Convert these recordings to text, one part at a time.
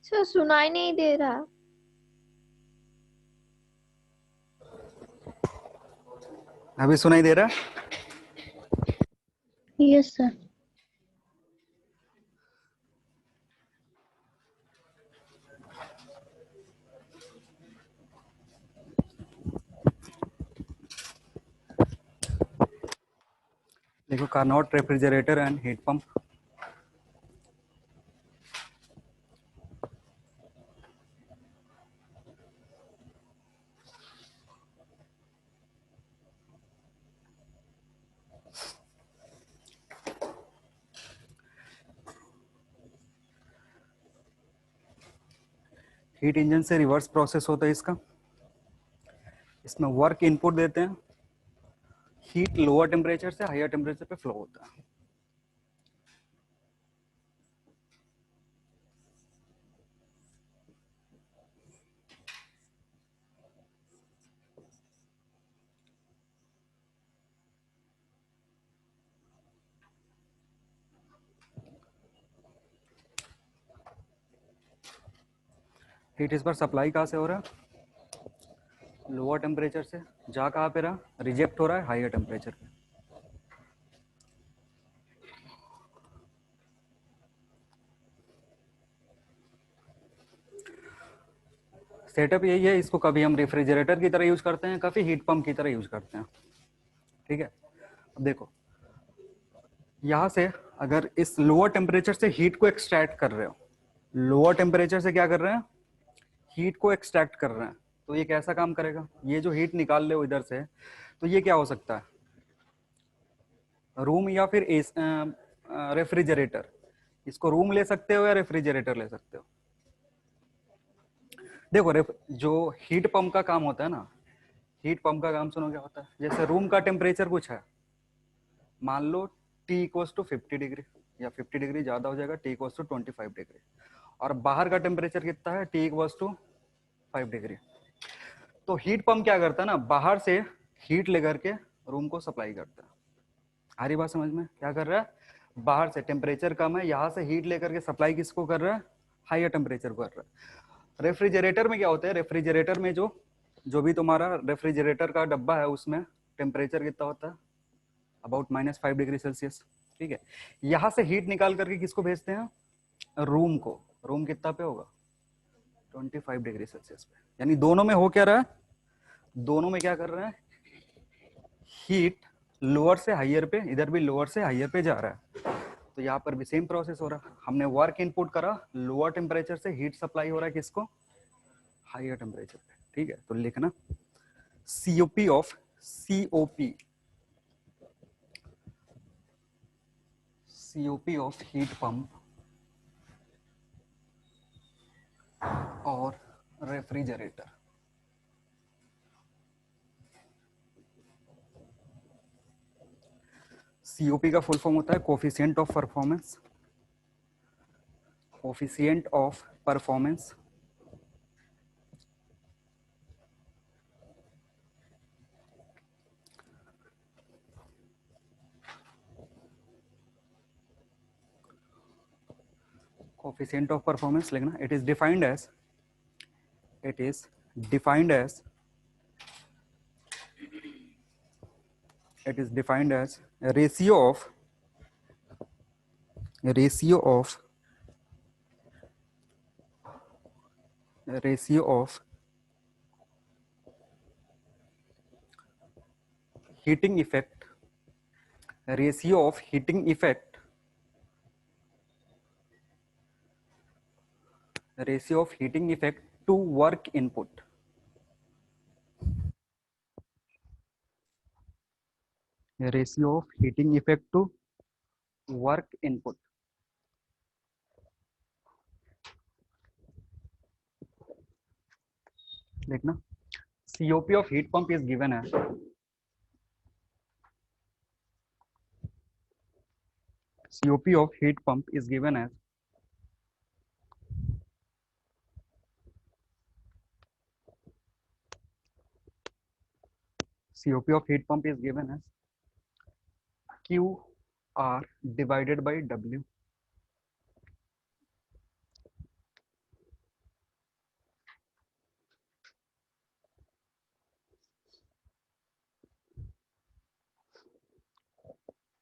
Sir सुनाई नहीं दे रहा। अभी सुनाई दे रहा? Yes sir. देखो, Carnot refrigerator and heat pump. Heat engine से रिवर्स प्रोसेस होता है इसका। इसमें वर्क इनपुट देते हैं, हीट लोअर टेम्परेचर से हायर टेम्परेचर पे फ्लो होता है। हीट इस बार सप्लाई कहाँ से हो रहा है? लोअर टेम्परेचर से। जा कहाँ पे रहा? रिजेक्ट हो रहा है हायर टेम्परेचर पे। सेटअप यही है। इसको कभी हम रेफ्रिजरेटर की तरह यूज करते हैं, कभी हीट पंप की तरह यूज करते हैं। ठीक है, अब देखो, यहां से अगर इस लोअर टेम्परेचर से हीट को एक्सट्रैक्ट कर रहे हो, लोअर टेम्परेचर से क्या कर रहे हैं? हीट को एक्सट्रैक्ट कर रहे हैं। तो ये कैसा काम करेगा? ये जो हीट निकाल रहे हो इधर से, तो ये क्या हो सकता है? रूम या फिर रेफ्रिजरेटर। इसको रूम ले सकते हो या रेफ्रिजरेटर ले सकते हो। देखो, जो हीट पंप का काम होता है ना, हीट पंप का काम सुनो क्या होता है। जैसे रूम का टेम्परेचर कुछ है, मान लो टी इक्वल्स टू 50 डिग्री, या 50 डिग्री ज्यादा हो जाएगा, टी इक्वल्स टू 25 डिग्री। और बाहर का टेम्परेचर कितना है? T equals to 5 degree. तो हीट पंप क्या करता है ना, बाहर से हीट लेकर के रूम को सप्लाई करता है। आ रही बात समझ में? क्या कर रहा है? बाहर से टेम्परेचर कम है, यहां से हीट लेकर के सप्लाई किसको कर रहा है? हायर टेम्परेचर को कर रहा है। रेफ्रिजरेटर में क्या होता है? रेफ्रिजरेटर में जो जो भी तुम्हारा रेफ्रिजरेटर का डब्बा है, उसमें टेम्परेचर कितना होता है? About -5 degree Celsius. ठीक है, यहां से हीट निकाल करके किसको भेजते हैं? रूम को। रूम कितना पे होगा? 25 डिग्री सेल्सियस पे। यानी दोनों में हो क्या रहा है? दोनों में क्या कर रहे हैं? हीट लोअर से हायर पे, इधर भी लोअर से हायर पे जा रहा है। तो यहाँ पर भी सेम प्रोसेस हो रहा है। हमने वर्क इनपुट करा, लोअर टेम्परेचर से हीट सप्लाई हो रहा है किसको? हायर टेम्परेचर पे। ठीक है, तो लिखना COP of COP COP of heat pump और रेफ्रिजरेटर। सीओपी का फुल फॉर्म होता है coefficient of performance. Coefficient of performance. Coefficient of performance लिखना। It is defined as it is defined as it is defined as a ratio of ratio of heating effect ratio of heating effect ratio of heating effect to work input. Ratio of heating effect to work input देखना। COP of heat pump is given as COP of heat pump is given as COP of heat pump is given as QR divided by W.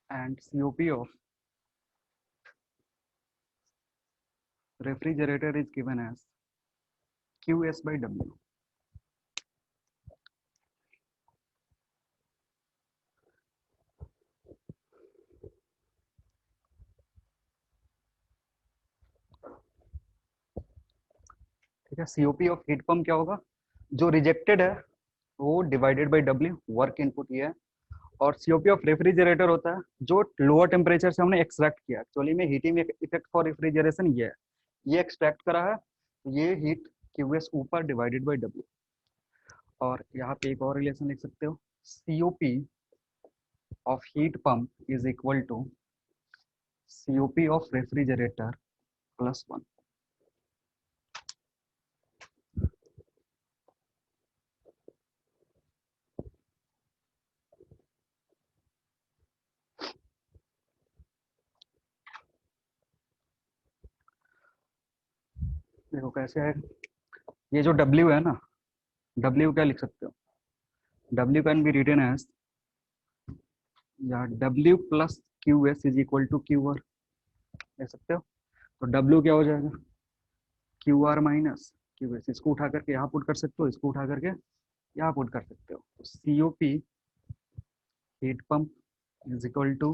and COP of refrigerator is given as QS by W. ठीक है, COP of heat pump क्या होगा, जो rejected है वो divided by W, work input ये है। और COP ऑफ रेफ्रिजरेटर होता है जो लोअर टेम्परेचर से हमने एक्सट्रैक्ट किया, एक्चुअली में हीटिंग इफेक्ट फॉर रेफ्रिजरेशन ये है, ये एक्सट्रैक्ट करा है, ये हीट QS ऊपर डिवाइडेड बाय W। और यहाँ पे एक और रिलेशन लिख सकते हो, COP of heat pump is equal to COP of refrigerator plus 1। देखो कैसे है, ये जो W है ना, W क्या लिख सकते हो, W can be written as या W plus QS is equal to QR, लिख सकते हो। तो W क्या हो जाएगा, QR माइनस QS, इसको उठा करके यहाँ पुट कर सकते हो, इसको उठा करके यहाँ पुट कर सकते हो। तो COP heat pump is equal to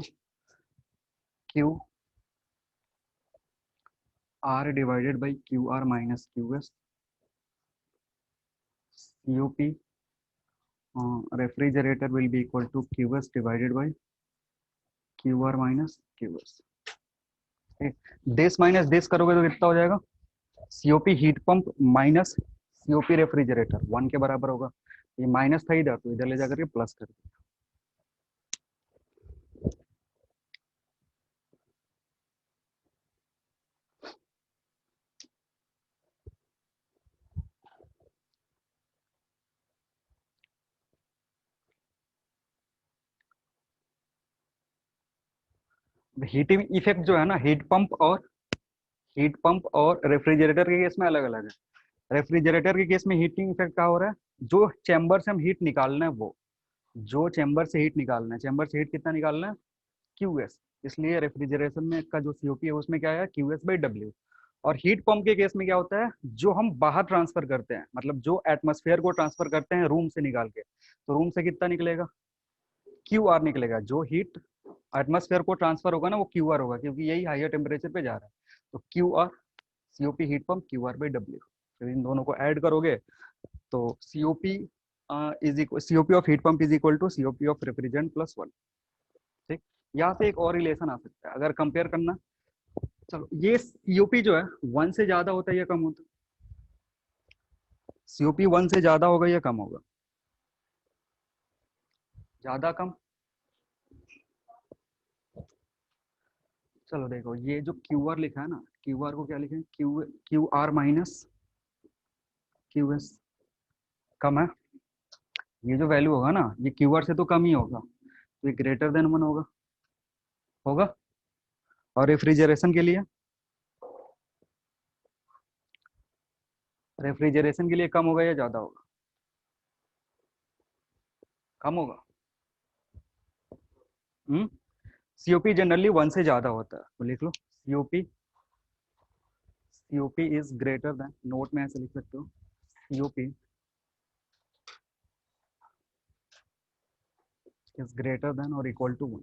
QR divided by QR minus QS। COP refrigerator will be equal to QS divided by QR minus QS। This minus this करोगे तो कितना हो जाएगा, COP heat pump minus COP refrigerator 1 के बराबर होगा। ये minus था इधर, तो इधर ले जाकर के प्लस कर दिया। हीटिंग इफेक्ट जो है ना, हीट पंप और रेफ्रिजरेटर के केस में अलग अलग है। रेफ्रिजरेटर के केस में हीटिंग इफेक्ट क्या हो रहा है, जो चैम्बर से हम हीट निकालना है वो, जो चैम्बर से हीट निकालना है, चैम्बर से हीट कितना निकालना है, QS। इसलिए रेफ्रिजरेशन में का जो COP है उसमें क्या है, QS बाई W। और हीट पंप के केस में क्या होता है, जो हम बाहर ट्रांसफर करते हैं, मतलब जो एटमॉस्फेयर को ट्रांसफर करते हैं रूम से निकाल के, तो रूम से कितना निकलेगा, QR निकलेगा। जो हीट एटमॉस्फेयर को ट्रांसफर होगा ना वो QR होगा, क्योंकि यही हायर टेम्परेचर पे जा रहा है। तो QR, COP heat pump QR by W, फिर इन दोनों को ऐड करोगे तो COP is equal, COP of heat pump is equal to COP of refrigerant plus 1। ठीक, यहाँ से एक और रिलेशन आ सकता है अगर कंपेयर करना। चलो, ये COP जो है 1 से ज्यादा होता है या कम होता है, COP 1 से ज्यादा होगा या कम होगा, ज्यादा कम। चलो देखो, ये जो QR लिखा है ना, QR को क्या लिखे, QR माइनस QS, कम है। ये जो वैल्यू होगा ना, ये QR से तो कम ही होगा, तो ये ग्रेटर देन 1 होगा, होगा। और रेफ्रिजरेशन के लिए, रेफ्रिजरेशन के लिए कम होगा या ज्यादा होगा, कम होगा। हम्म, COP जनरली 1 से ज्यादा होता है, तो लिख लो COP is greater than, note में ऐसे लिख सकते हो, COP इज ग्रेटर देन और इक्वल टू 1।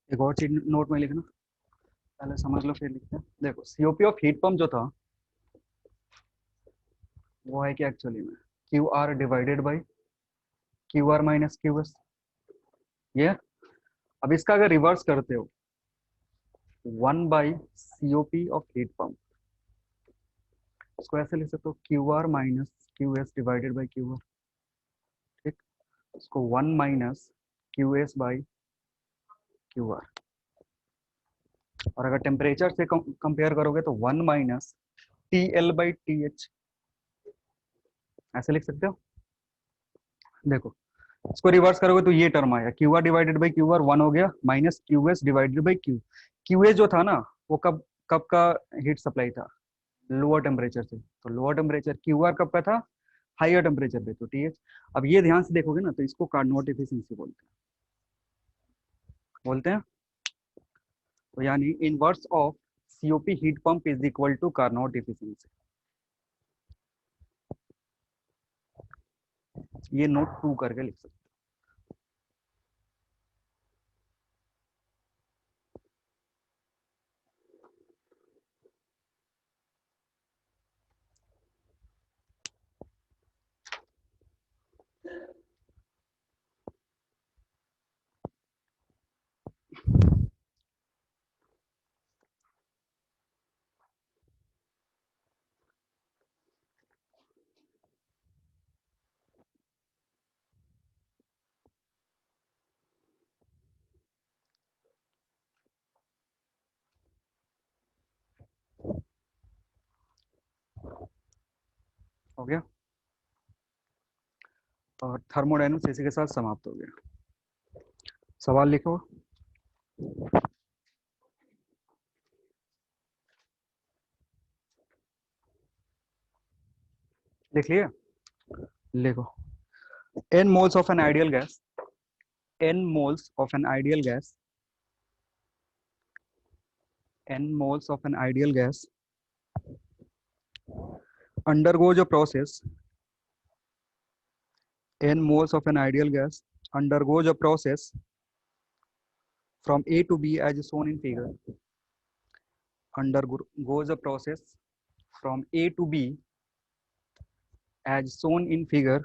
एक और चीज नोट में लिखना, पहले समझ लो फिर लिखते हैं। देखो, COP ऑफ हीट पंप जो था वो है क्या एक्चुअली में, QR divided by QR minus QS। ये, अब इसका अगर रिवर्स करते हो, 1 by COP of heat pump, इसको ऐसे लिख सकते हो, QR minus QS divided by QR। ठीक, इसको 1 माइनस QS बाई QR। और अगर टेम्परेचर से कंपेयर करोगे तो 1 माइनस TL बाई TH। ऐसे लिख सकते हो। देखो, इसको रिवर्स करोगे तो ये टर्म आया, Q R divided by Q R 1 हो गया, minus Q S divided by Q. Q S जो था ना, वो कब कब का हीट सप्लाई था, लोअर टेम्परेचर से। तो लोअर टेम्परेचर, क्यू आर कब का था, हाइयर टेम्परेचर पे, तो टी एच। अब ये ध्यान से देखोगे ना, तो इसको कार्नोट एफिशिएंसी बोलते हैं। तो यानी inverse of COP heat pump is equal to Carnot efficiency. ये नोट 2 करके लिख सकते हो गया। और थर्मोडायनामिक्स इसी के साथ समाप्त हो गया। सवाल लिखो। लिख लिए। लिखो, n moles of an ideal gas, n moles of an ideal gas, n moles of an ideal gas undergoes a process, n moles of an ideal gas undergoes a process from A to B as shown in figure, undergoes a process from A to B as shown in figure,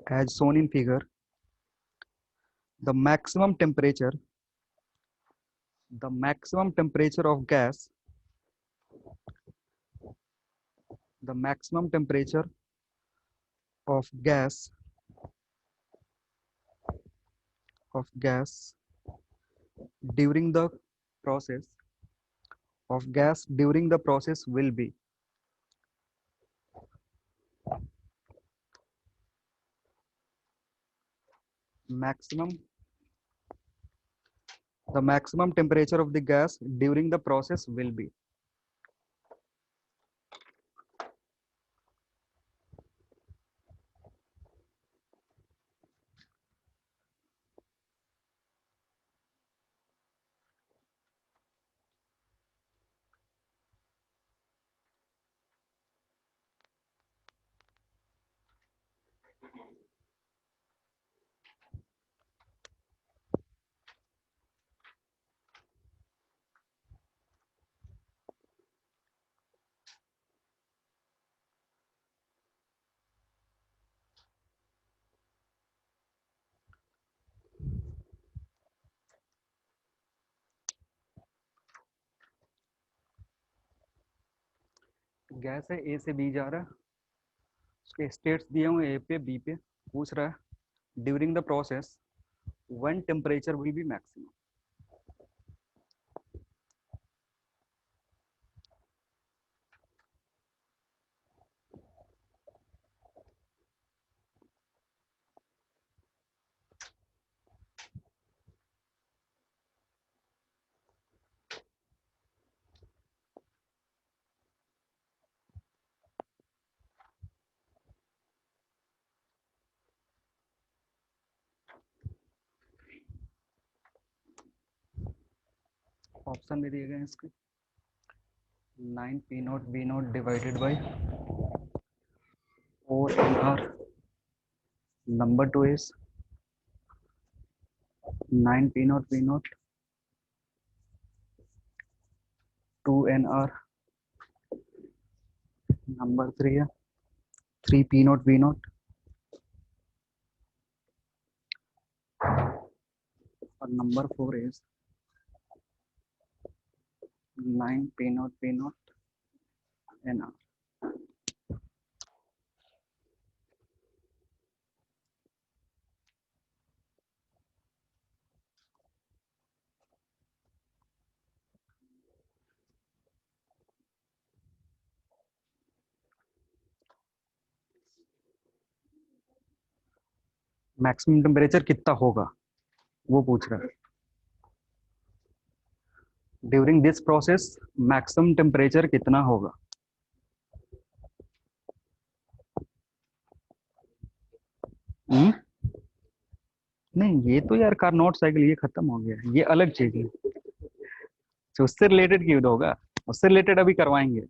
as shown in figure. The maximum temperature, the maximum temperature of gas, the maximum temperature of gas during the process during the process will be maximum, the maximum temperature of the gas during the process will be. Gas है, ए से B जा रहा है, उसके states दिए हुए ए पे B पे, पूछ रहा है during the process when temperature will be maximum. Option भी दिए गए हैं इसके, 9 P0 V0 divided by 4 NR, number 2 is 9 P0 V0 2 NR, number 3 है 3 P0 V0, और number 4 is 9 P0 V0 NR। Maximum temperature कितना होगा वो पूछ रहा है। During this process maximum temperature कितना होगा। हम्म। नहीं ये तो यार कार्नोट साइकिल ये खत्म हो गया, ये अलग चीज है। तो उससे रिलेटेड क्यों होगा, उससे रिलेटेड अभी करवाएंगे।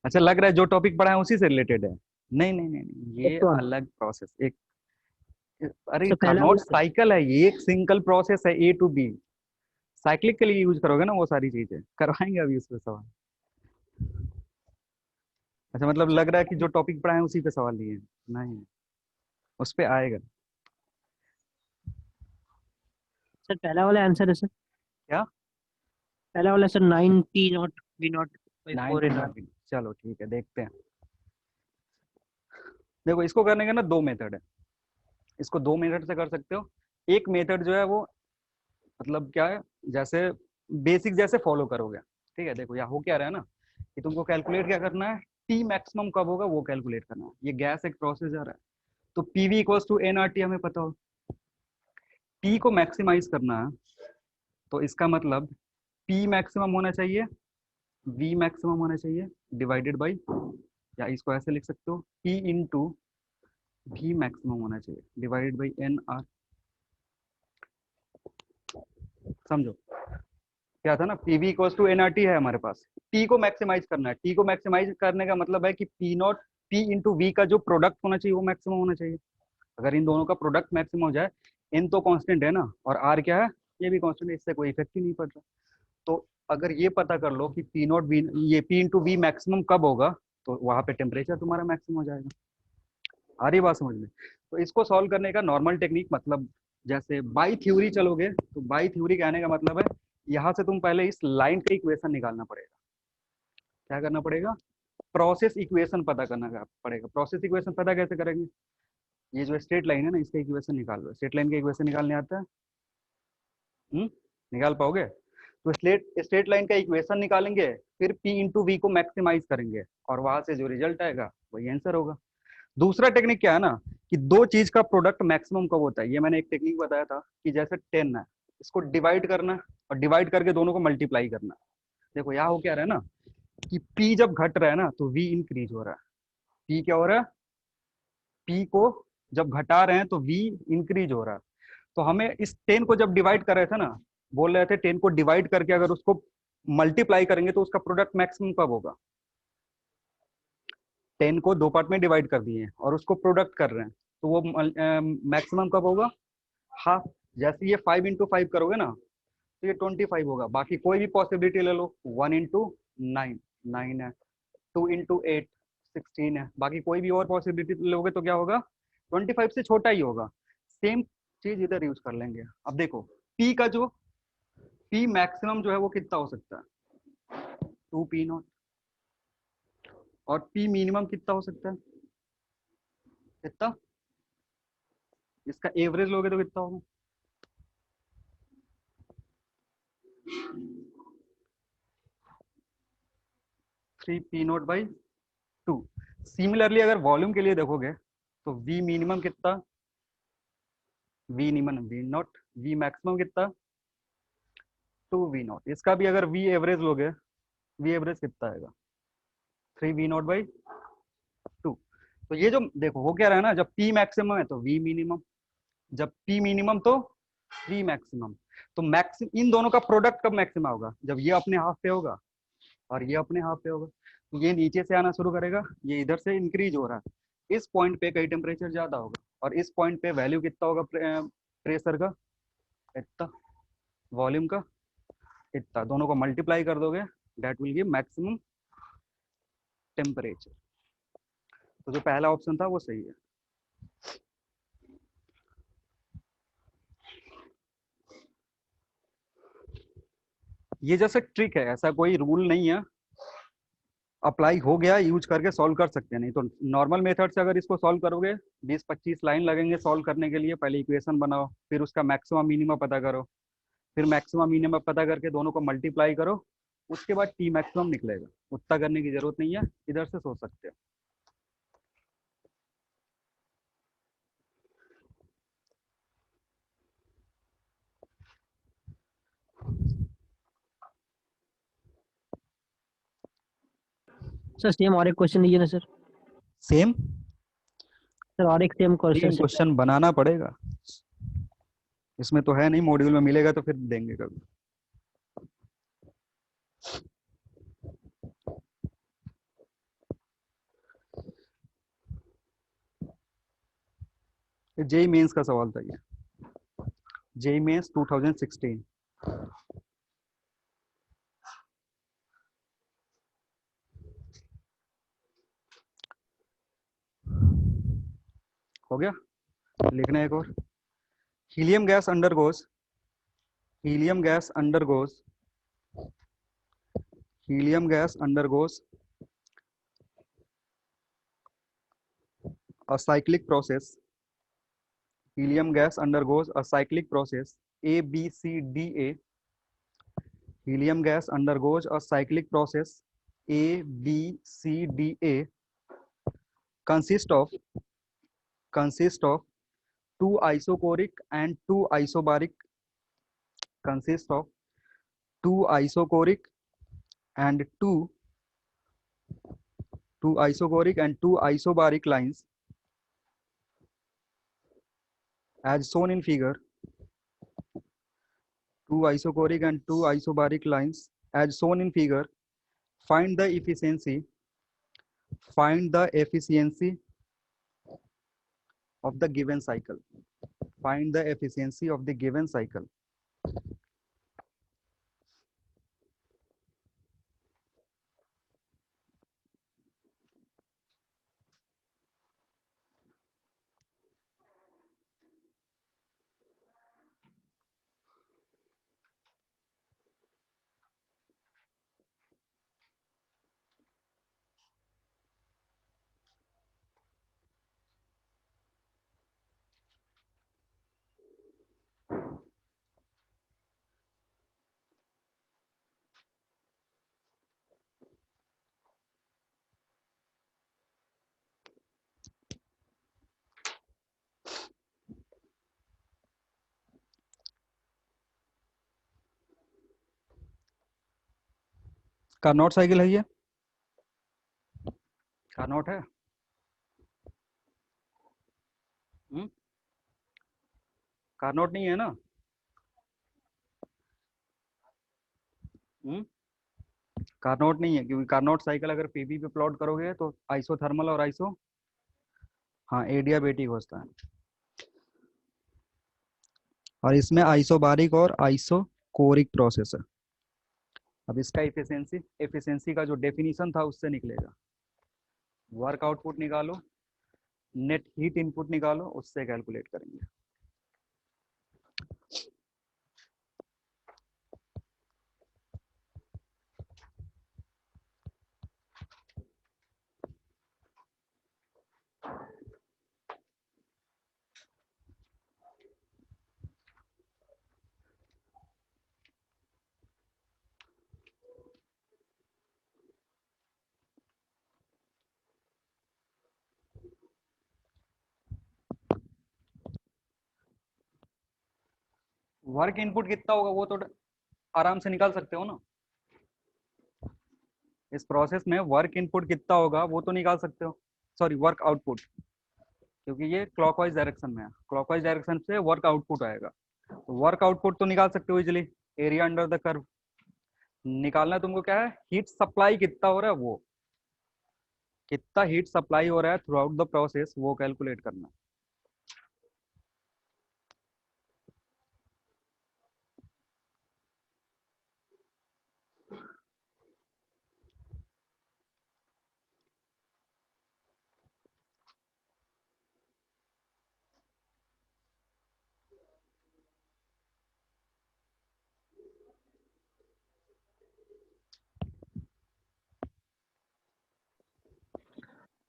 अच्छा लग रहा है जो टॉपिक पढ़ा है उसी से रिलेटेड है। नहीं नहीं नहीं नहीं, ये तो अलग प्रोसेस एक। अरे सर पहला कार्नोट वाला। साइकिल है, ये एक सिंगल प्रोसेस है ए टू बी। साइक्लिक के लिए यूज करोगे ना वो सारी चीजें, करवाएंगे अभी उस पे सवाल। अच्छा मतलब लग रहा है कि जो टॉपिक पढ़ा है उसी पे सवाल लिए हैं। नहीं, उस पे आएगा। सर पहला वाला आंसर है सर। क्या। पहला वाला sir 9 T0 V0/4 19 in R। Not. चलो ठीक है देखते हैं। देखो इसको करने का ना दो मेथड है। इसको दो मेथड से कर सकते हो। एक मेथड जो है वो मतलब क्या है, जैसे बेसिक जैसे फॉलो करोगे। ठीक है देखो यहाँ हो क्या रहा है ना, कि तुमको कैलकुलेट क्या करना है, टी मैक्सिमम कब होगा वो कैलकुलेट करना है। ये गैस एक प्रोसेस जा रहा है, तो PV equals to N R T हमें पता हो। टी को मैक्सिमाइज करना है, तो इसका मतलब पी मैक्सिमम होना चाहिए, वी मैक्सिमम होना चाहिए, डिवाइडेड बाई, या इसको ऐसे लिख सकते हो पी इंटू वी मैक्सिमम होना चाहिए डिवाइडेड बाई एन आर। समझो क्या था ना, पीवी इक्वल्स टू एनआरटी है हमारे पास। टी को मैक्सिमाइज करना है, टी को मैक्सिमाइज करने का मतलब है कि P naught P into V का जो प्रोडक्ट होना चाहिए वो मैक्सिमम होना चाहिए। अगर इन दोनों का प्रोडक्ट मैक्सिमम हो जाए, एन तो कांस्टेंट है ना और आर क्या है, ये भी कांस्टेंट है, इससे कोई इफेक्ट ही नहीं पड़ रहा। तो अगर ये पता कर लो कि पी नॉट वी, ये पी इंटू वी मैक्सिमम कब होगा, तो वहां पे टेम्परेचर तुम्हारा मैक्सिमम हो जाएगा। आ रही बात समझ में। तो इसको सॉल्व करने का नॉर्मल टेक्निक, मतलब जैसे बाई थ्योरी चलोगे, तो बाई थ्योरी कहने का मतलब है यहाँ से तुम पहले इस लाइन का इक्वेशन निकालना पड़ेगा। क्या करना पड़ेगा, प्रोसेस इक्वेशन पता करना पड़ेगा। प्रोसेस इक्वेशन पता कैसे करेंगे, ये जो स्ट्रेट लाइन है ना इसका इक्वेशन निकाल लो। स्ट्रेट लाइन का इक्वेशन निकालने आता है। निकाल पाओगे। तो स्ट्रेट स्ट्रेट लाइन का इक्वेशन निकालेंगे, फिर पी इंटू वी को मैक्सिमाइज करेंगे, और वहां से जो रिजल्ट आएगा वही आंसर होगा। दूसरा टेक्निक क्या है ना, कि दो चीज का प्रोडक्ट मैक्सिमम कब होता है, ये मैंने एक टेक्निक बताया था कि जैसे 10 है, इसको डिवाइड करना है, और डिवाइड करके दोनों को मल्टीप्लाई करना है। देखो यहाँ हो क्या रहा है ना, कि P जब घट रहा है ना तो V इंक्रीज हो रहा है। P क्या हो रहा है, P को जब घटा रहे हैं तो V इंक्रीज हो रहा है। तो हमें इस 10 को जब डिवाइड कर रहे थे ना, बोल रहे थे 10 को डिवाइड करके अगर उसको मल्टीप्लाई करेंगे तो उसका प्रोडक्ट मैक्सिमम कब होगा। 10 को दो पार्ट में डिवाइड कर दिए हैं और उसको प्रोडक्ट कर रहे हैं, तो वो मैक्सिमम कब होगा, हाफ। जैसे ये 5 इंटू 5 करोगे ना तो ये 25 होगा। बाकी कोई भी पॉसिबिलिटी ले लो, 1 इंटू 9 9 है, 2 इंटू 8 16 है, बाकी कोई भी और पॉसिबिलिटी लोगे तो क्या होगा, 25 से छोटा ही होगा। सेम चीज इधर यूज कर लेंगे। अब देखो पी का जो पी मैक्सिमम जो है वो कितना हो सकता है, 2 पी नॉट। और पी मिनिमम कितना हो सकता है, कितना, इसका एवरेज लोगे तो कितना होगा, 3 पी नॉट बाई 2। सिमिलरली अगर वॉल्यूम के लिए देखोगे तो वी मिनिमम कितना, V minimum V naught, V maximum कितना, 2 वी नॉट। इसका भी अगर वी एवरेज लोगे, वी एवरेज कितना आएगा, 3 वी नॉट बाई 2। तो ये जो देखो हो क्या रहा है ना, जब पी मैक्सिमम है तो वी मिनिमम, जब पी मिनिमम तो वी मैक्सिमम। तो मैक्सिम इन दोनों का प्रोडक्ट कब मैक्सिमम होगा, जब ये अपने हाफ पे होगा और ये अपने हाफ पे होगा। तो ये नीचे से आना शुरू करेगा, ये इधर से इंक्रीज हो रहा है। इस पॉइंट पे कहीं टेम्परेचर ज्यादा होगा और इस पॉइंट पे वैल्यू कितना होगा प्रेशर का, इतना, वॉल्यूम का इतना, दोनों को मल्टीप्लाई कर दोगे, that will give maximum temperature. तो जो पहला ऑप्शन था वो सही है। ये जैसे ट्रिक है, ऐसा कोई रूल नहीं है, अप्लाई हो गया यूज करके सॉल्व कर सकते हैं। नहीं तो नॉर्मल मेथड से अगर इसको सॉल्व करोगे 20-25 लाइन लगेंगे सॉल्व करने के लिए। पहले इक्वेशन बनाओ, फिर उसका मैक्सिमम मिनिमम पता करो, फिर मैक्सिमम मिनिमम पता करके दोनों को मल्टीप्लाई करो, उसके बाद टी मैक्सिमम निकलेगा। उतना करने की जरूरत नहीं है, इधर से सोच सकते हो। सर सेम और एक क्वेश्चन लीजिए ना सर। सेम सर और एक सेम क्वेश्चन सेम क्वेश्चन बनाना पड़ेगा, इसमें तो है नहीं, मॉड्यूल में मिलेगा तो फिर देंगे कभी। जेई मेंस का सवाल था ये, जेई मेंस 2016। हो गया, लिखना है एक और। Helium gas undergoes helium gas undergoes helium gas undergoes a cyclic process helium gas undergoes a cyclic process ABCDA. Helium gas undergoes a cyclic process ABCDA, consist of consist of two isochoric and two isobaric consist of two isochoric and two isobaric lines as shown in figure. Two isochoric and two isobaric lines as shown in figure. Find the efficiency find the efficiency of the given cycle. Find the efficiency of the given cycle. Carnot cycle है ये, Carnot है। Carnot नहीं है ना। Carnot नहीं है, क्योंकि Carnot cycle अगर पीबी पे प्लॉट करोगे तो आइसोथर्मल और आइसो, हाँ, एडियाबेटिक होता है। और इसमें आइसोबारिक और आइसोकोरिक प्रोसेस है। अब इसका एफिशिएंसी का जो डेफिनेशन था उससे निकलेगा। वर्क आउटपुट निकालो, नेट हीट इनपुट निकालो, उससे कैलकुलेट करेंगे। वर्क इनपुट कितना होगा वो तो आराम से निकाल सकते हो ना। इस प्रोसेस में वर्क इनपुट कितना होगा वो तो निकाल सकते हो, सॉरी वर्क आउटपुट, क्योंकि ये क्लॉकवाइज डायरेक्शन में है, क्लॉकवाइज डायरेक्शन से वर्क आउटपुट आएगा, तो वर्क आउटपुट तो निकाल सकते हो easily. Area under the curve निकालना है तुमको, क्या है, हीट सप्लाई कितना हो रहा है, वो कितना हीट सप्लाई हो रहा है थ्रू आउट द प्रोसेस, वो कैलकुलेट करना है।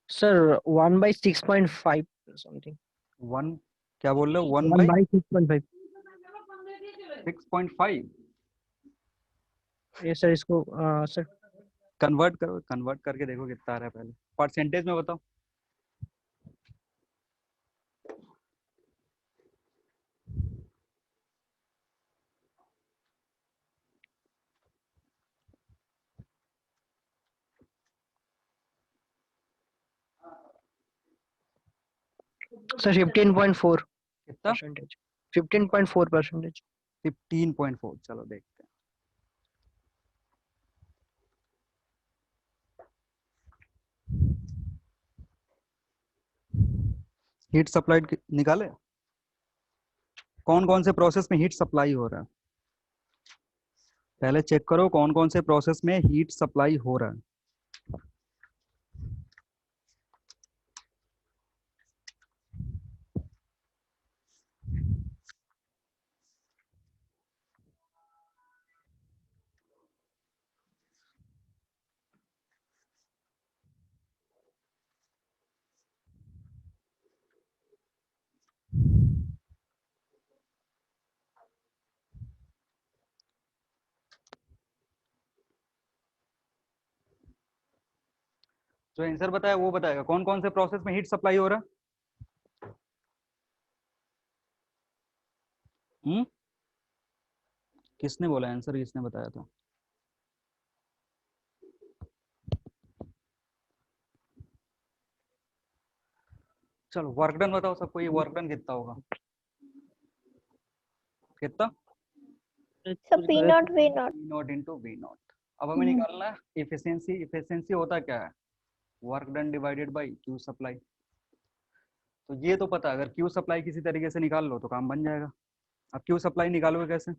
Sir 1/6.5 something. वन, क्या बोल रहे हो, वन वन बाई बाई 6.5। 6.5? ये सर इसको सर कन्वर्ट करो, कन्वर्ट करके देखो कितना आ रहा है, पहले परसेंटेज में बताओ। सर 15.4 कितना? परसेंटेज 15.4%. 15.4, चलो देखते हैं। हीट सप्लाइड निकाले, कौन कौन से प्रोसेस में हीट सप्लाई हो रहा है, पहले चेक करो कौन कौन से प्रोसेस में हीट सप्लाई हो रहा है। जो आंसर बताया वो बताएगा कौन कौन से प्रोसेस में हीट सप्लाई हो रहा है। किसने बोला आंसर, किसने बताया था? चलो वर्क डन बताओ सबको, ये वर्क डन कितना होगा, कितना? So P naught V naught. P naught into V naught. अब हमें निकालना है इफिशियंसी। इफिशियंसी होता क्या है, work done divided by Q supply. तो ये तो पता है, अगर क्यू सप्लाई किसी तरीके से निकाल लो तो काम बन जाएगा। अब क्यू सप्लाई निकालोगे कैसे,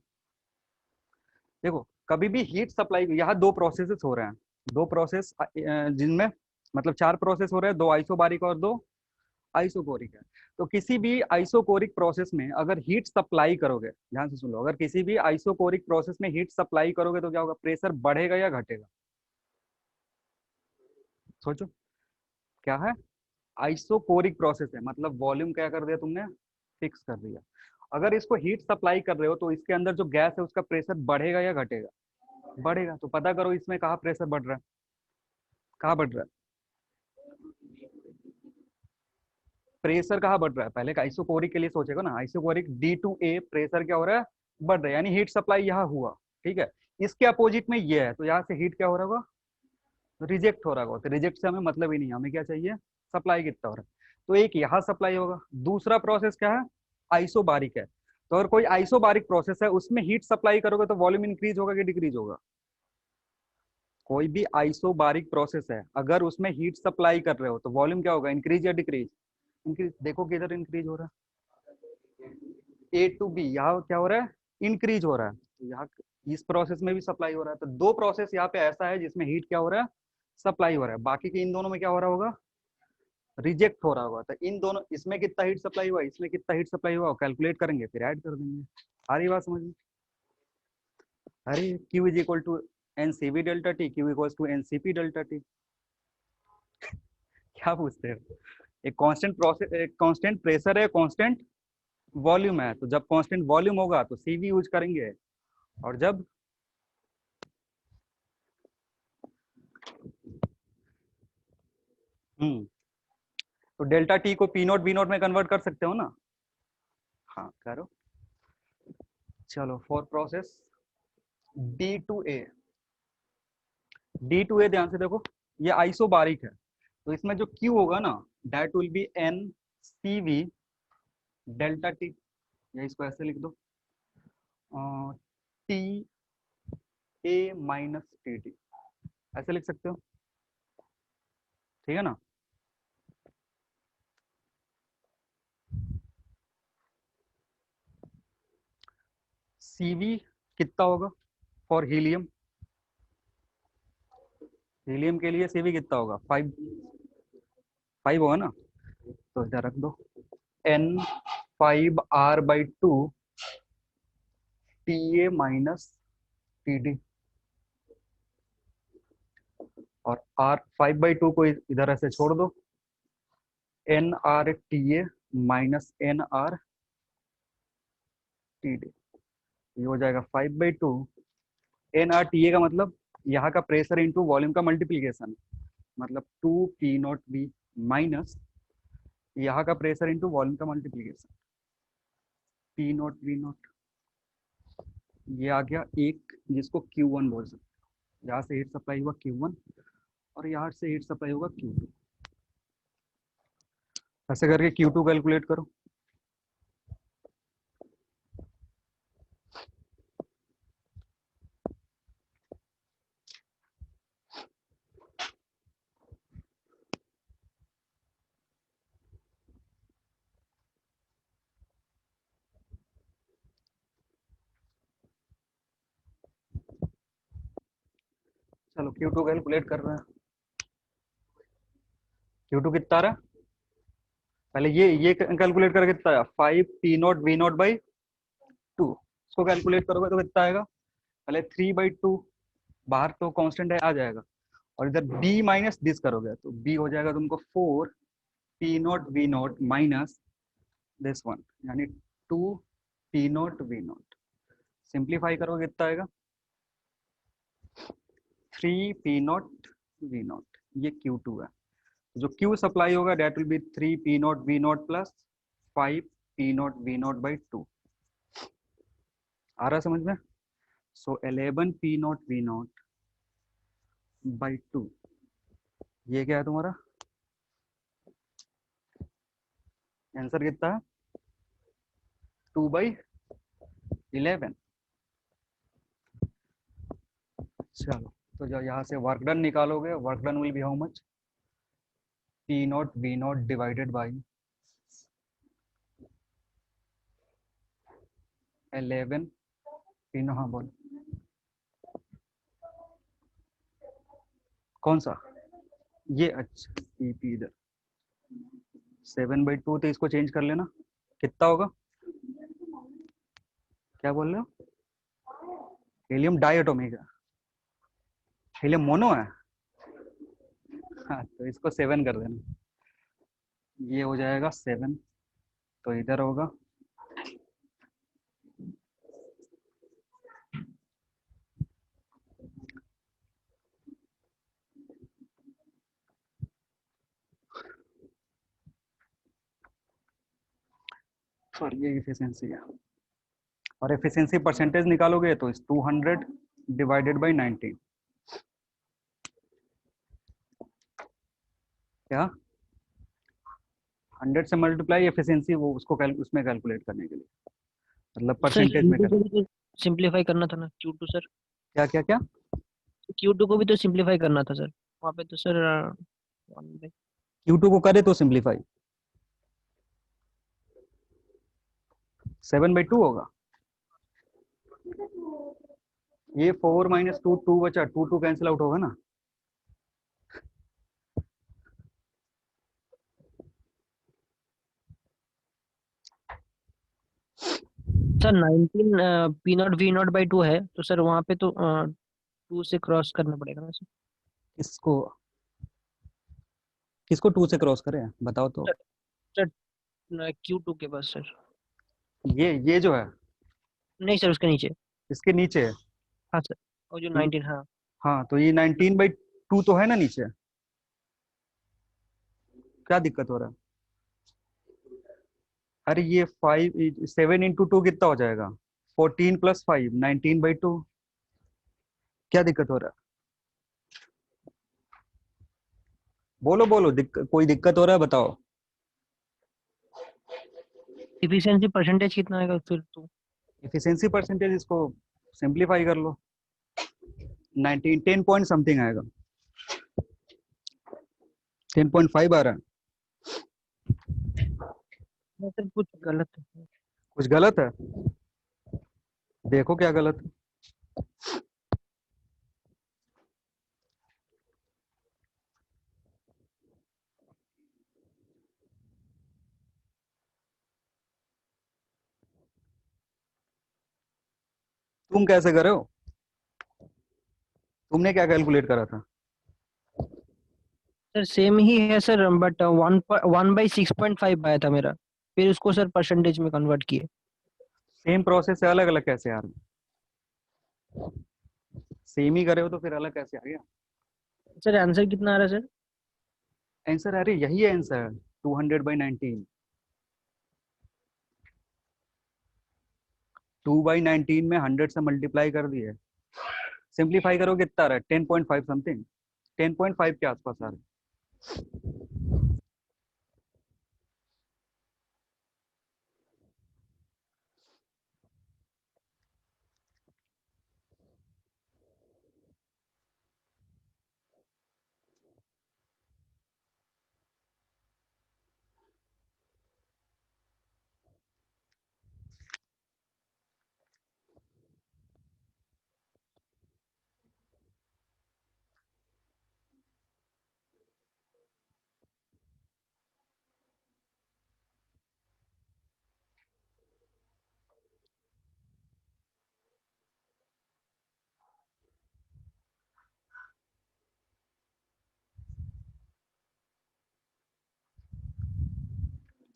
देखो कभी भी हीट सप्लाई, यहाँ दो प्रोसेसेस हो रहे हैं, दो प्रोसेस जिनमें मतलब चार प्रोसेस हो रहे हैं, दो आइसोबारिक और दो आइसोकोरिक है। तो किसी भी आइसोकोरिक प्रोसेस में अगर हीट सप्लाई करोगे, ध्यान से सुन लो, अगर किसी भी आइसोकोरिक प्रोसेस में हीट सप्लाई करोगे तो क्या होगा, प्रेशर बढ़ेगा या घटेगा, सोचो क्या है। आइसोकोरिक प्रोसेस है, मतलब वॉल्यूम क्या कर दिया तुमने, फिक्स कर दिया। अगर इसको हीट सप्लाई कर रहे हो तो इसके अंदर जो गैस है उसका प्रेशर बढ़ेगा या घटेगा, बढ़ेगा। तो पता करो इसमें कहाँ प्रेशर बढ़ रहा है, कहाँ बढ़ रहा है, प्रेशर कहाँ बढ़ रहा है। पहले आइसोकोरिक के लिए सोचेगा ना, आइसोकोरिक D2A प्रेशर क्या हो रहा है, बढ़ रहा है, यानी हीट सप्लाई यहाँ हुआ, ठीक है। इसके अपोजिट में ये है, तो यहाँ से हीट क्या हो रहा होगा, रिजेक्ट हो रहा होगा। तो रिजेक्ट से हमें मतलब ही नहीं, हमें क्या चाहिए, सप्लाई कितना हो रहा है। तो एक यहाँ सप्लाई होगा, दूसरा प्रोसेस क्या है, आइसोबारिक है। तो अगर कोई आइसोबारिक प्रोसेस है उसमें हीट सप्लाई करोगे तो वॉल्यूम इंक्रीज होगा कि डिक्रीज होगा, कोई भी आइसोबारिक प्रोसेस है अगर उसमें हीट सप्लाई कर रहे हो तो वॉल्यूम क्या होगा, इंक्रीज या डिक्रीज, इंक्रीज। देखो किधर इंक्रीज हो रहा है, ए टू बी, यहाँ क्या हो रहा है, इंक्रीज हो रहा है। तो यहाँ इस प्रोसेस में भी सप्लाई हो रहा है। तो दो प्रोसेस यहाँ पे ऐसा है जिसमें हीट क्या हो रहा है, सप्लाई हो रहा है। बाकी के इन दोनों में क्या हो रहा होगा, रिजेक्ट हो रहा होगा। तो इन दोनों, इसमें कितना हीट सप्लाई हुआ, इसमें कितना हीट सप्लाई हुआ, कैलकुलेट करेंगे फिर ऐड कर देंगे। आ रही बात समझ में, अरे Q is equal to NCV delta T, Q equal to NCP delta T. क्या पूछते हो, एक कांस्टेंट प्रोसेस, एक कांस्टेंट प्रेशर है, कांस्टेंट वॉल्यूम है। तो जब कांस्टेंट वॉल्यूम होगा तो CV यूज करेंगे, और जब तो डेल्टा टी को P नोट बी नोट में कन्वर्ट कर सकते हो ना, हाँ करो। चलो फॉर प्रोसेस D2A, D2A ध्यान से देखो, ये आइसोबारिक है। तो इसमें जो Q होगा ना, that will B NCV delta T, या इसको ऐसे लिख दो TA माइनस TT, ऐसे लिख सकते हो, ठीक है ना। CV कितना होगा फॉर हीलियम, हीलियम के लिए CV कितना होगा, 5 होगा ना। तो इधर रख दो N5R/2 TA माइनस TD, और R5/2 को इधर ऐसे छोड़ दो, NRTA माइनस NRTD, ये हो जाएगा 5/2। NRTA का मतलब यहाँ का प्रेशर इंटू वॉल्यूम का मल्टीप्लीकेशन, मतलब 2P0V माइनस यहाँ का प्रेशर इंटू वॉल्यूम का मल्टीप्लीकेशन, P0V0। ये आ गया एक, जिसको Q1 बोल सकते हैं। यहाँ से हीट सप्लाई हुआ Q1 और यहाँ से हीट सप्लाई होगा Q2। ऐसे करके Q2 कैलकुलेट करो। चलो Q2 कैलकुलेट कर रहे हैं। Q2 कितना आ रहा है? पहले ये कैलकुलेट करके कितना आया? 5 P0 V0/2। इसको कैलकुलेट करोगे तो कितना आएगा? पहले 3/2, बाहर तो कांस्टेंट है, आ जाएगा। और इधर b माइनस दिस करोगे तो b हो जाएगा तुमको 4 P0 V0 minus this one, यानी 2 P0 V0। सिंप्लीफाई करोगे कितना आएगा? 3 P0 V0। ये Q2 है। जो Q सप्लाई होगा that will be 3 P0 V0 plus 5 P0 V0/2। आ रहा समझ में? सो 11 P0 V0/2। ये क्या है तुम्हारा आंसर? कितना है? 2/11। चलो तो जब यहाँ से वर्क डन निकालोगे, work done will be how much? P0 V0 divided by 11 P0। हाँ बोल, कौन सा? ये अच्छा P इधर 7/2, तो इसको चेंज कर लेना। कितना होगा? क्या बोल रहे हो? हीलियम डाइएटोमिक है, हीलियम मोनो है। हाँ तो इसको 7 कर देना, ये हो जाएगा 7। तो इधर होगा सॉरी, ये एफिशिएंसी है। और एफिशिएंसी परसेंटेज निकालोगे तो इस 200 डिवाइडेड बाई 19। क्या 100 से मल्टीप्लाई एफिशिएंसी, वो उसको उसमें कैलकुलेट करने के लिए, मतलब सर परसेंटेज में Q2 को भी तो सिंप्लीफाई करना था ना, Q2 सर। क्या क्या क्या? Q2 को भी तो सिंप्लीफाई करना था सर, वहाँ पे तो सर 1/, Q2 को करे तो सिंप्लीफाई 7/2 होगा। ये 4 - 2 2 बचा, 2 2 कैंसिल आउट होगा ना। सर 19 P0 V0/2 है, तो सर वहाँ पे तो 2 से क्रॉस करना पड़ेगा ना सर। किसको किसको 2 से क्रॉस करें बताओ तो। सर सर Q2 के पास सर। ये जो है नहीं सर, उसके नीचे। इसके नीचे है। हाँ सर, और जो तो 19, हाँ। हाँ तो ये 19/2 तो है ना नीचे। क्या दिक्कत हो रहा है? अरे ये 7 × 2 कितना हो जाएगा? 14 + 5 19/2। क्या दिक्कत हो रहा है? बोलो बोलो, कोई दिक्कत हो रहा है बताओ। इफिशियंसी परसेंटेज कितना आएगा फिर तो? एफिशिएंसी परसेंटेज इसको सिंप्लीफाई कर लो, 19 10 पॉइंट समथिंग आएगा, 10.5 आ रहा है। नहीं सर, कुछ गलत है। कुछ गलत है? देखो क्या गलत है। तुम कैसे करे हो? तुमने क्या कैलकुलेट करा था? सर सेम ही है सर, बट 1/6.5 आया था मेरा, फिर उसको सर परसेंटेज में कन्वर्ट किए। सेम प्रोसेस है, अलग अलग कैसे आ रहा? सेम ही करे हो तो फिर अलग कैसे आ गया? सर आंसर कितना आ रहा है सर? आंसर, अरे यही है आंसर, 200/19। 2/19 में 100 से मल्टीप्लाई कर दिए, सिंप्लीफाई करो कितना आ रहा है? 10.5 समथिंग, 10.5 के आसपास आ रहा है।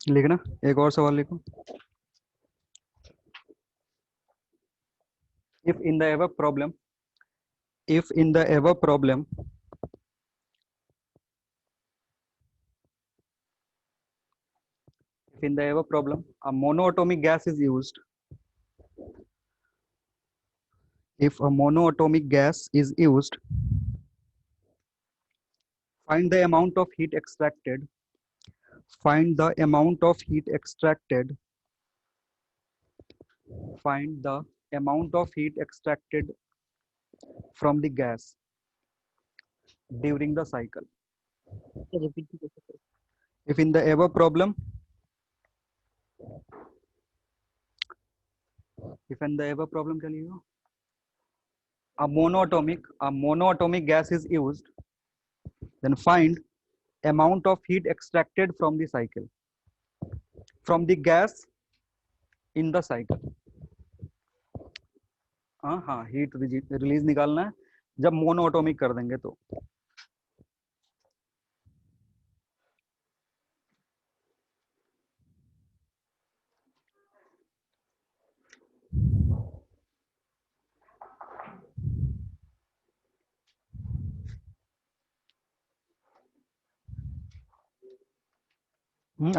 लिखना, एक और सवाल लिखो। if in the above problem if in the above problem if in the above problem a monoatomic gas is used, if a monoatomic gas is used, find the amount of heat extracted, find the amount of heat extracted, find the amount of heat extracted from the gas during the cycle. Repeat कीजिए sir. If in the above problem, if in the above problem क्या लिखेगा? A monoatomic gas is used, then find amount of heat extracted from the cycle, from the gas in the cycle. हाँ, heat release निकालना है जब monoatomic कर देंगे तो।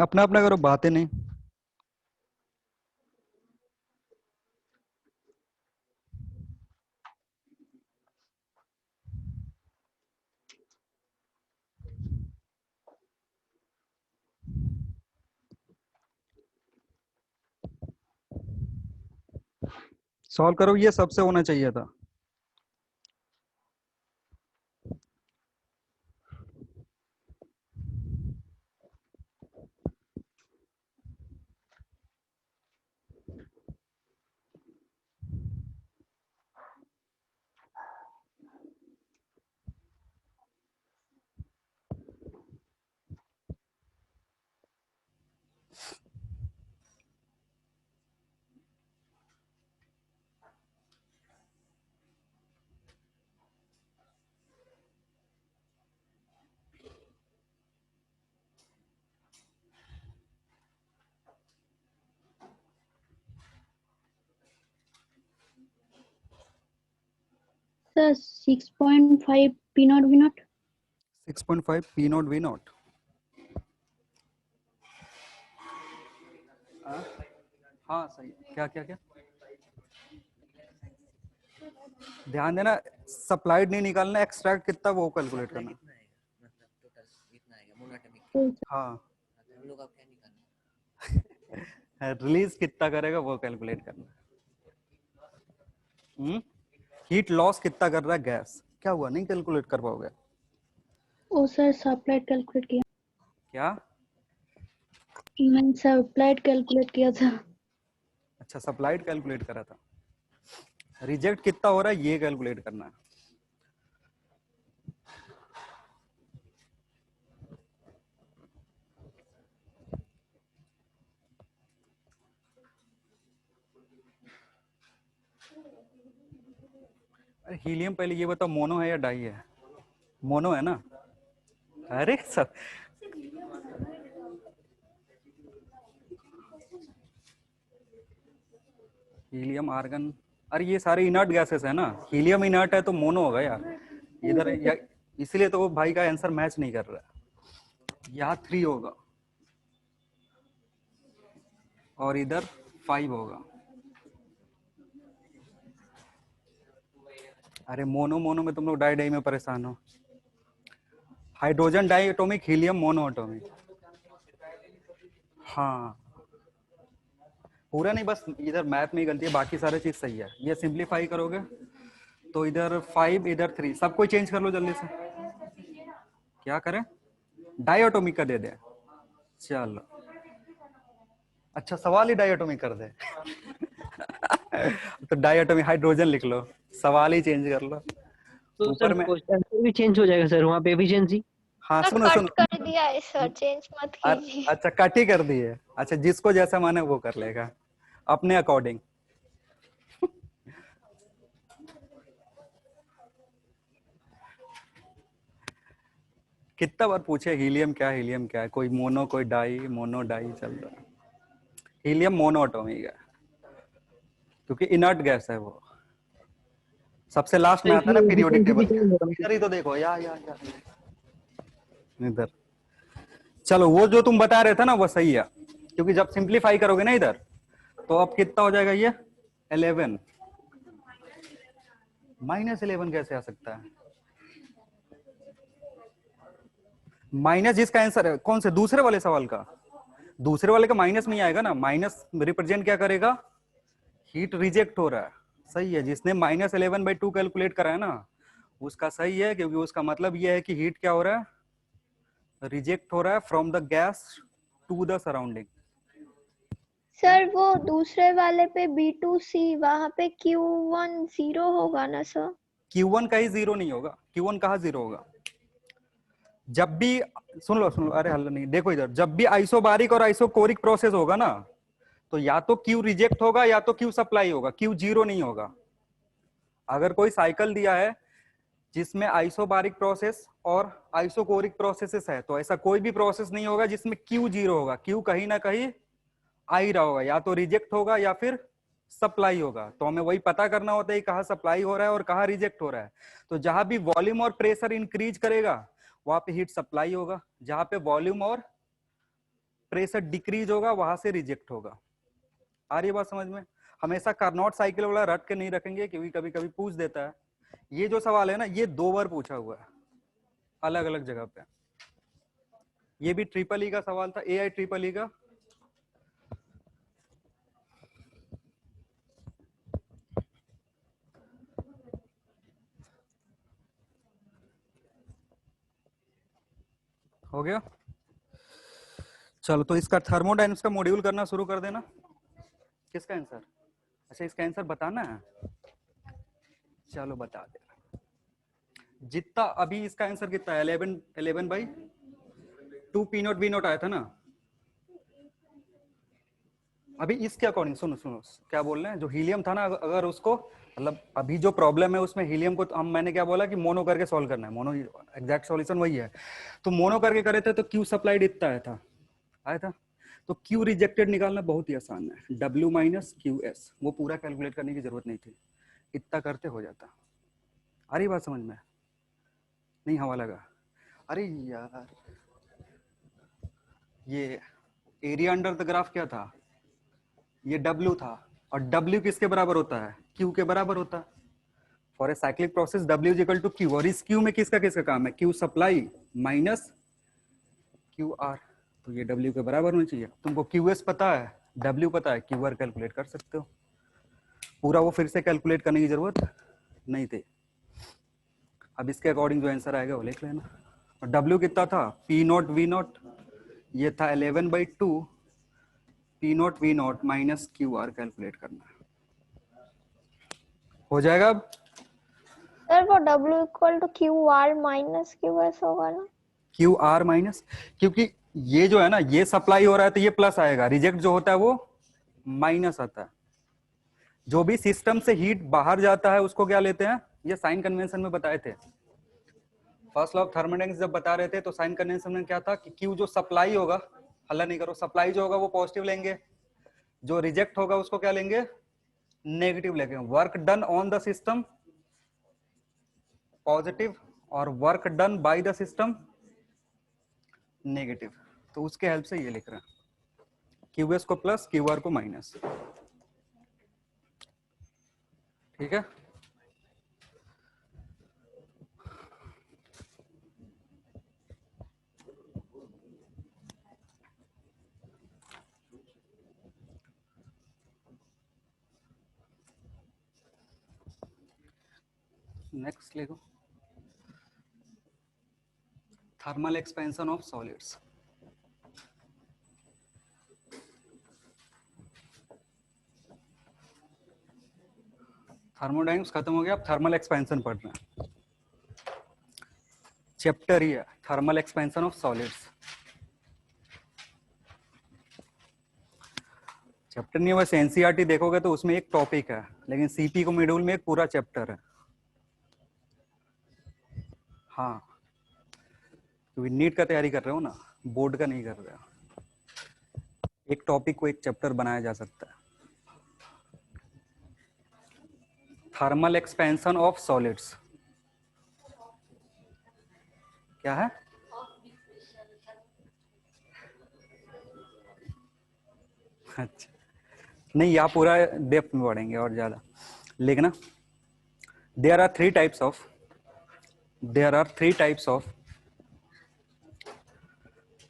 अपना अपना करो, बातें नहीं। सॉल्व करो, ये सबसे होना चाहिए था। Sir, 6.5 P naught V naught. 6.5 P not V not. हाँ सही। क्या क्या क्या ध्यान देना, सप्लाइड नहीं निकालना, एक्सट्रैक्ट कितना वो कैलकुलेट करना। हाँ, रिलीज कितना करेगा वो कैलकुलेट करना। हीट लॉस कितना कर रहा है गैस, क्या हुआ, नहीं कैलकुलेट कर पाओगे? ओ सर, सप्लाइड कैलकुलेट किया। क्या? मैंने सप्लाइड कैलकुलेट किया था। अच्छा, सप्लाइड कैलकुलेट करा था। रिजेक्ट कितना हो रहा है ये कैलकुलेट करना है। अरे हीलियम पहले ये बताओ, मोनो है या डाई है? मोनो है ना? अरे सब हीलियम, आर्गन, अरे ये सारे इनर्ट गैसेस है ना। हीलियम इनर्ट है तो मोनो होगा यार इधर या, इसीलिए तो वो भाई का आंसर मैच नहीं कर रहा है। यहाँ 3 होगा और इधर 5 होगा। अरे मोनो मोनो में तुम लोग डाई डाई में परेशान हो। Hydrogen di atomic, helium mono atomic. हाँ, पूरा नहीं, बस इधर मैथ में ही गलती है, बाकी सारी चीज सही है। ये सिंप्लीफाई करोगे तो इधर 5 इधर 3, सब कोई चेंज कर लो जल्दी से। क्या करें, डायटोमिक का दे दे। चलो, अच्छा सवाल ही डायटोमिक कर दे। तो डायटोमिक हाइड्रोजन लिख लो, सवाल ही चेंज कर लो। तो ऊपर सर में क्वेश्चन भी चेंज हो जाएगा सर वहाँ पे एफिशिएंसी। हाँ सुनो कट सुनो, कर दिया है सर, चेंज मत कीजिए। अच्छा कट ही कर दिए। अच्छा, जिसको जैसा माने वो कर लेगा अपने अकॉर्डिंग। कितना बार पूछे हीलियम क्या है, हीलियम क्या है, कोई मोनो कोई डाई, मोनो डाई चल रहा है। हीलियम मोनोएटॉमिक है क्योंकि इनर्ट गैस है वो। सबसे लास्ट तो में आता है ना इसमें पीरियोडिक efficiency टेबल भी के। change होगा इधर ही तो देखो, या इधर। चलो वो जो तुम बता रहे थे ना वो सही है, क्योंकि जब सिंप्लीफाई करोगे ना इधर, तो अब कितना हो जाएगा ये 11। -11 कैसे आ सकता है? माइनस जिसका आंसर है कौन से दूसरे वाले सवाल का, दूसरे वाले का माइनस नहीं आएगा ना, माइनस रिप्रेजेंट क्या करेगा, हीट रिजेक्ट हो रहा है। सही है, जिसने -11/2 कैलकुलेट करा है ना उसका सही है, क्योंकि उसका मतलब ये है कि हीट क्या हो रहा है, रिजेक्ट हो रहा है from the gas to the surrounding. Sir वो दूसरे वाले पे B2C वहां पे Q1 0 होगा ना सर? Q1 का ही 0 नहीं होगा, Q1 कहाँ 0 होगा? जब भी सुन लो, अरे हल्ला नहीं, देखो इधर, जब भी आइसोबारिक और आइसोकोरिक प्रोसेस होगा ना, तो या तो Q रिजेक्ट होगा या तो Q सप्लाई होगा, Q 0 नहीं होगा। अगर कोई साइकिल दिया है जिसमें आइसोबारिक प्रोसेस और आइसोकोरिक प्रोसेसेस है, तो ऐसा कोई भी प्रोसेस नहीं होगा जिसमें Q 0 होगा। Q कहीं ना कहीं आ ही रहा होगा, या तो रिजेक्ट होगा या फिर सप्लाई होगा। तो हमें वही पता करना होता है कहाँ सप्लाई हो रहा है और कहाँ रिजेक्ट हो रहा है। तो जहां भी वॉल्यूम और प्रेशर इंक्रीज करेगा वहां पे हीट सप्लाई होगा, जहां पे वॉल्यूम और प्रेशर डिक्रीज होगा वहां से रिजेक्ट होगा। आ रही है बात समझ में? हमेशा कार्नोट साइकिल वाला रट के नहीं रखेंगे, क्योंकि कभी कभी पूछ देता है। ये जो सवाल है ना, ये 2 बार पूछा हुआ है अलग अलग जगह पे। ये भी ट्रिपल ई का सवाल था, AI ट्रिपल ई का। हो गया? चलो तो इसका थर्मोडायनेमिक्स का मॉड्यूल करना शुरू कर देना। किसका आंसर? अच्छा इसका आंसर बताना है, चलो बता दे। जितना अभी इसका आंसर कितना है, 11/2 P0 V0 आया था ना। अभी इसके अकॉर्डिंग सुनो सुनो क्या बोल रहे हैं, जो हीलियम था ना, अगर उसको मतलब अभी जो प्रॉब्लम है उसमें हीलियम को हम, मैंने क्या बोला कि मोनो करके सॉल्व करना है, मोनो एग्जैक्ट सॉल्यूशन वही है। तो मोनो करके करे थे तो क्यू सप्लाइड इतना आया था। तो क्यू रिजेक्टेड निकालना बहुत ही आसान है, W - QS, वो पूरा कैलकुलेट करने की जरूरत नहीं थी, इतना करते हो जाता। आ रही बात समझ में? नहीं हवा लगा? अरे यार ये एरिया अंडर द ग्राफ क्या था, ये W था, और W किसके बराबर होता है, Q के बराबर होता है। For a cyclic process W = Q, और इस Q में किसका किसका काम है, Q सप्लाई माइनस QR, तो ये W के बराबर होना चाहिए। तुमको QS पता है, W पता है, QR कैलकुलेट कर सकते हो। पूरा वो फिर से कैलकुलेट करने की जरूरत नहीं थी। अब इसके अकॉर्डिंग जो आंसर आएगा वो लिख लेना। और W कितना था, P0 V0, ये था 11/2 P0 V0 minus QR calculate करना हो जाएगा। अब सर वो W = QR - QS होगा ना? QR माइनस, क्योंकि ये जो है ना ये सप्लाई हो रहा है तो ये प्लस आएगा, रिजेक्ट जो होता है वो माइनस आता है। जो भी सिस्टम से हीट बाहर जाता है उसको क्या लेते हैं, ये साइन कन्वेंशन में बताए थे। फर्स्ट लॉ ऑफ थर्मोडायनेमिक्स जब बता रहे थे तो साइन कन्वेंशन में क्या था कि Q जो सप्लाई होगा, हल्ला नहीं करो, सप्लाई जो होगा वो पॉजिटिव लेंगे, जो रिजेक्ट होगा उसको क्या लेंगे, नेगेटिव लेंगे। Work done on the system positive और work done by the system negative. तो उसके हेल्प से ये लिख रहे हैं, QS को प्लस QR को माइनस। ठीक है, नेक्स्ट लिखो, thermal expansion of solids. Thermodynamics खत्म हो गया, अब थर्मल एक्सपेंशन पढ़ रहे हैं। चैप्टर ही है thermal expansion of solids. Chapter नहीं है, बस NCERT देखोगे तो उसमें एक टॉपिक है, लेकिन CP को मॉड्यूल में एक पूरा चैप्टर है। हाँ तो नीट का तैयारी कर रहे हो ना, बोर्ड का नहीं कर रहे हो। एक टॉपिक को एक चैप्टर बनाया जा सकता है। थर्मल एक्सपेंशन ऑफ सॉलिड्स क्या है? अच्छा, नहीं यहाँ पूरा डेप्थ में पढ़ेंगे और ज्यादा लिखना। There are three types of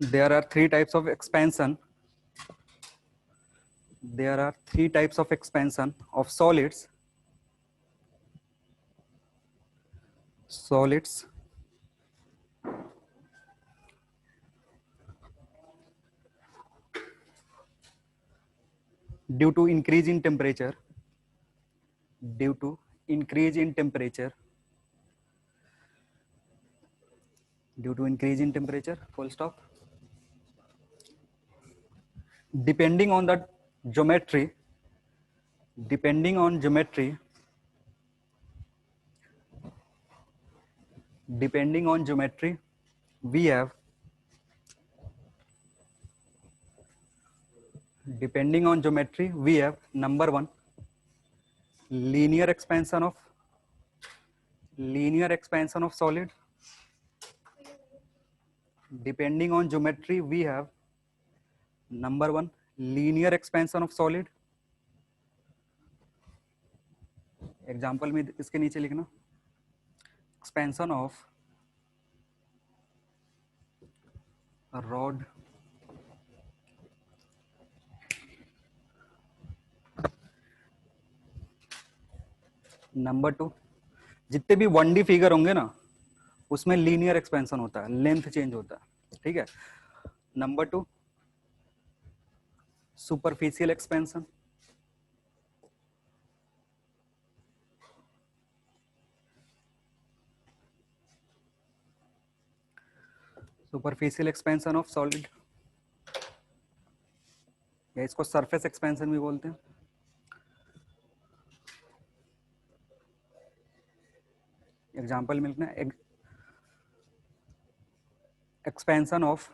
expansion. There are three types of expansion of solids. Due to increase in temperature. Full stop. Depending on geometry, we have number one, linear expansion of solid. Depending on geometry, we have number one, linear expansion of solid. Example में इसके नीचे लिखना, expansion of a rod number two, जितने भी 1D figure होंगे ना उसमें linear expansion होता है, लेंथ चेंज होता है, ठीक है। Number two, superficial expansion. Superficial expansion of solid, या इसको सरफेस एक्सपेंशन भी बोलते हैं। एग्जाम्पल में लिखना, expansion of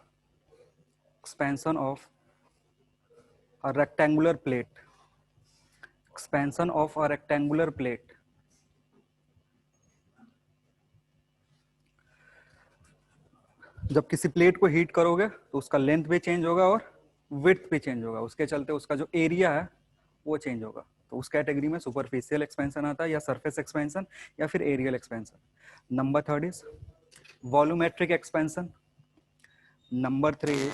a rectangular plate. जब किसी प्लेट को हीट करोगे तो उसका लेंथ भी चेंज होगा और विड्थ भी चेंज होगा, उसके चलते उसका जो एरिया है वो चेंज होगा। तो उस कैटेगरी में सुपरफिशियल एक्सपेंशन आता है, या सरफेस एक्सपेंशन, या फिर areal expansion. Number third is volumetric expansion. Number three is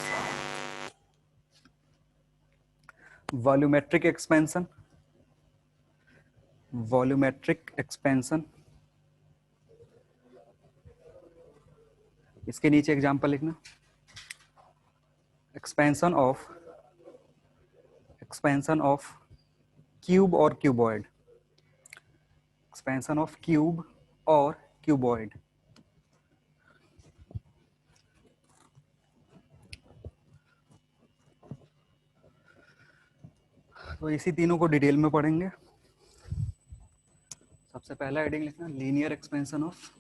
volumetric expansion. इसके नीचे एग्जांपल लिखना, एक्सपेंशन ऑफ क्यूब और क्यूबॉइड। एक्सपेंशन ऑफ क्यूब और क्यूबॉइड। तो इसी तीनों को डिटेल में पढ़ेंगे। सबसे पहला हेडिंग लिखना, linear expansion of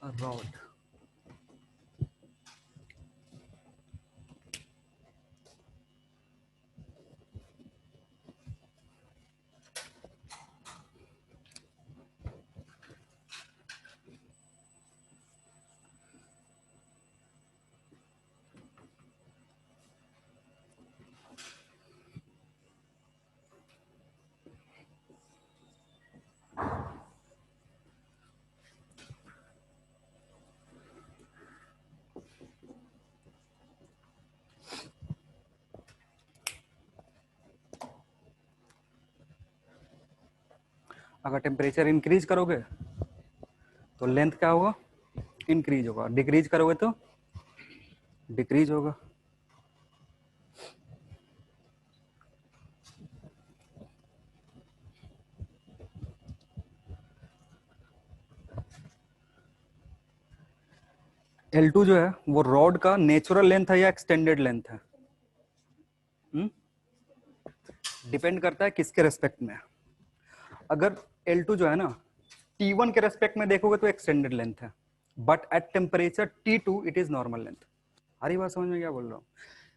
a rod। अगर टेम्परेचर इंक्रीज करोगे तो लेंथ क्या होगा, इंक्रीज होगा, डिक्रीज करोगे तो डिक्रीज होगा। L2 जो है वो रॉड का नेचुरल लेंथ है या एक्सटेंडेड लेंथ है? डिपेंड करता है किसके रेस्पेक्ट में। अगर L2 जो है ना T1 के रेस्पेक्ट में देखोगे तो एक्सटेंडेड लेंथ है, but at temperature T2 it is normal length. हरी बात समझ में क्या बोल रहा हूँ?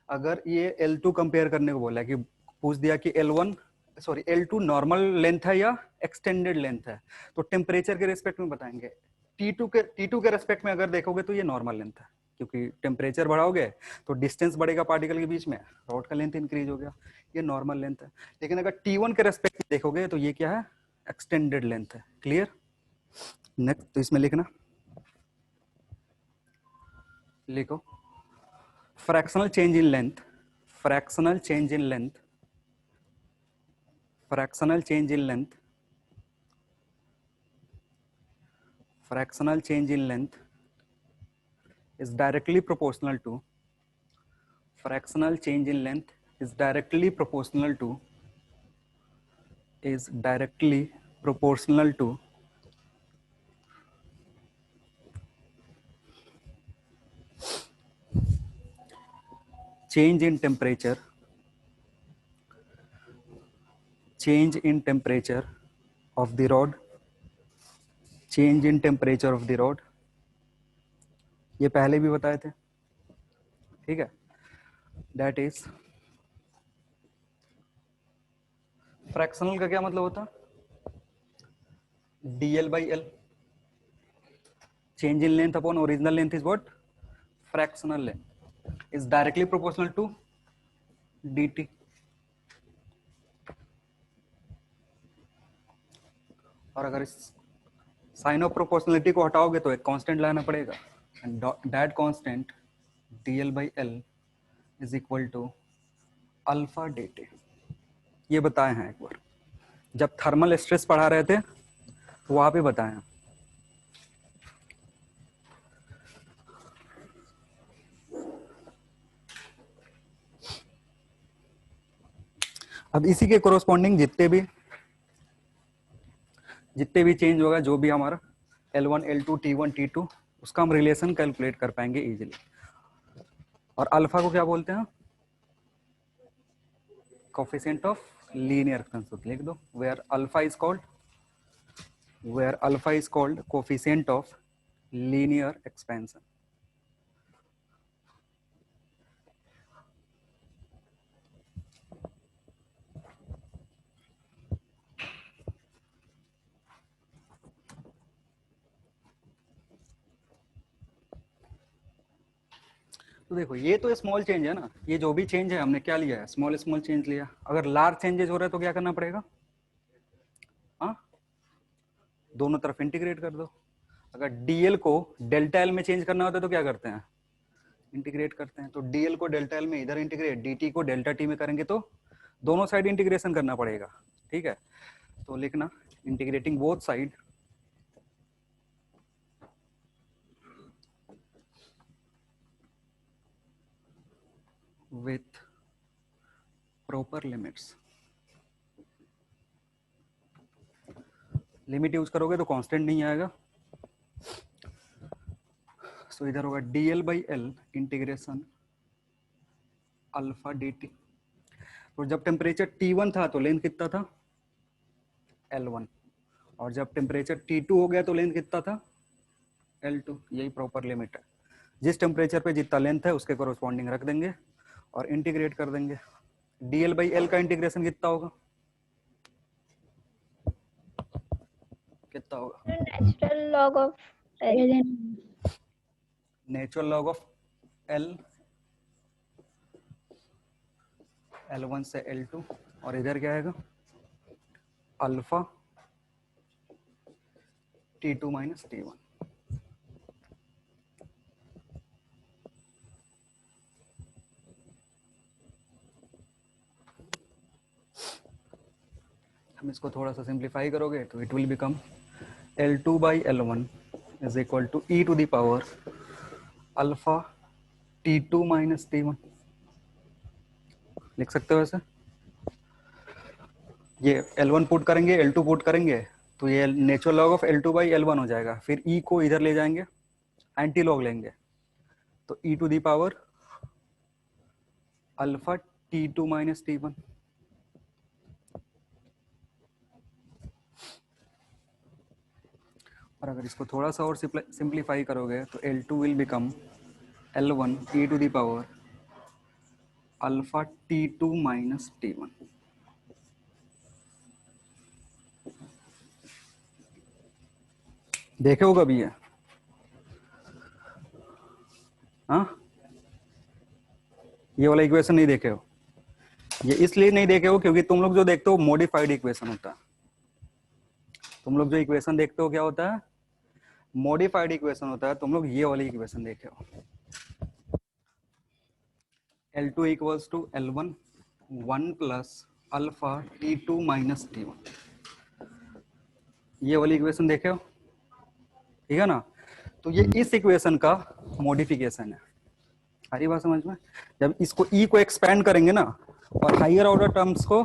अगर ये L2 कंपेयर करने को बोला है कि पूछ दिया कि L2 नॉर्मल लेंथ है या एक्सटेंडेड लेंथ है, तो टेम्परेचर के रेस्पेक्ट में बताएंगे। T2 के रेस्पेक्ट में अगर देखोगे तो ये नॉर्मल लेंथ है, क्योंकि टेम्परेचर बढ़ाओगे तो डिस्टेंस बढ़ेगा पार्टिकल के बीच में, रॉड का लेंथ इंक्रीज हो गया, ये नॉर्मल लेंथ है। लेकिन अगर T1 के रेस्पेक्ट में देखोगे तो ये क्या है? एक्सटेंडेड लेंथ है। क्लियर? नेक्स्ट, तो इसमें लिखना, लिखो fractional change in length, fractional change in length, fractional change in length, fractional change in length is directly proportional to, fractional change in length is directly proportional to, is directly proportional to change in temperature, change in temperature of the rod, change in temperature of the rod, ये पहले भी बताए थे, ठीक है? That is, fractional का क्या मतलब होता? dl/l, change in length upon original length is what? Fractional length is directly proportional to dt. और अगर इस साइन ऑफ प्रोपोर्शनलिटी को हटाओगे तो एक कांस्टेंट लाना पड़ेगा, and that constant dl/l is equal to alpha dt। ये बताए हैं एक बार जब थर्मल स्ट्रेस पढ़ा रहे थे तो वहां पे बताए हैं। अब इसी के कोरोस्पॉन्डिंग जितने भी चेंज होगा, जो भी हमारा L1, L2, T1, T2, उसका हम रिलेशन कैलकुलेट कर पाएंगे इजीली। और अल्फा को क्या बोलते हैं? Coefficient of linear expansion. लिख दो, where alpha is called coefficient of linear expansion. तो देखो ये तो स्मॉल चेंज है ना, ये जो भी चेंज है हमने क्या लिया है? स्मॉल चेंज लिया। अगर लार्ज चेंजेस हो रहे हैं तो क्या करना पड़ेगा? हाँ, दोनों तरफ इंटीग्रेट कर दो। अगर डीएल को डेल्टा एल में चेंज करना होता है तो क्या करते हैं? इंटीग्रेट करते हैं। तो डीएल को डेल्टा एल में इधर इंटीग्रेट, डीटी को डेल्टा टी में करेंगे तो दोनों साइड इंटीग्रेशन करना पड़ेगा, ठीक है? तो लिखना integrating both side with proper limits। Limit use करोगे तो कांस्टेंट नहीं आएगा, सो इधर होगा dl/l इंटीग्रेशन अल्फा dt। तो जब टेम्परेचर T1 था तो लेंथ कितना था? L1, और जब टेम्परेचर T2 हो गया तो लेंथ कितना था? L2। यही प्रॉपर लिमिट है, जिस टेम्परेचर पे जितना लेंथ है उसके कोरोस्पॉन्डिंग रख देंगे और इंटीग्रेट कर देंगे। dl/l का इंटीग्रेशन कितना होगा? कितना होगा? Natural log of natural log of L, L1 से L2, और इधर क्या आएगा? Alpha T2 minus T1। हम इसको थोड़ा सा सिंप्लीफाई करोगे तो it will become L2/L1 is equal to e to the power alpha T2 minus T1। लिख सकते हो ऐसे। ये L1 पुट करेंगे, L2 पुट करेंगे तो ये नेचुरल लॉग ऑफ L2/L1 हो जाएगा। फिर e को इधर ले जाएंगे, एंटी लॉग लेंगे, तो e to the power alpha T2 minus T1। और अगर इसको थोड़ा सा और सिंप्लीफाई करोगे तो L2 will become L1 e to the power alpha T2 minus T1। देखे हो कभी ये? हाँ, ये वाला इक्वेशन नहीं देखे हो? ये इसलिए नहीं देखे हो क्योंकि तुम लोग जो देखते हो मॉडिफाइड इक्वेशन होता है। तुम लोग जो इक्वेशन देखते हो क्या होता है? मॉडिफाइड इक्वेशन होता है। तुम लोग ये वाली इक्वेशन देखे हो, L2 equals to L1 1 plus alpha T2 minus T1। ये वाली इक्वेशन देखे हो, ठीक है ना? तो ये इस इक्वेशन का मॉडिफिकेशन है। आ रही बात समझ में? जब इसको ई को एक्सपेंड करेंगे ना और हायर ऑर्डर टर्म्स को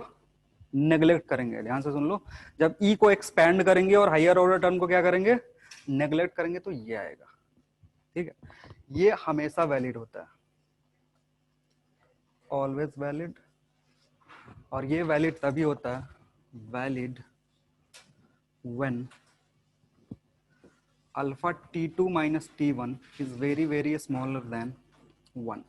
नेग्लेक्ट करेंगे, ध्यान से सुन लो, जब ई को एक्सपेंड करेंगे और हायर ऑर्डर टर्म को क्या करेंगे? नेग्लेक्ट करेंगे, तो ये आएगा। ठीक है, ये हमेशा वैलिड होता है, ऑलवेज वैलिड। और ये वैलिड तभी होता है, valid when alpha T2 minus T1 is very very smaller than 1।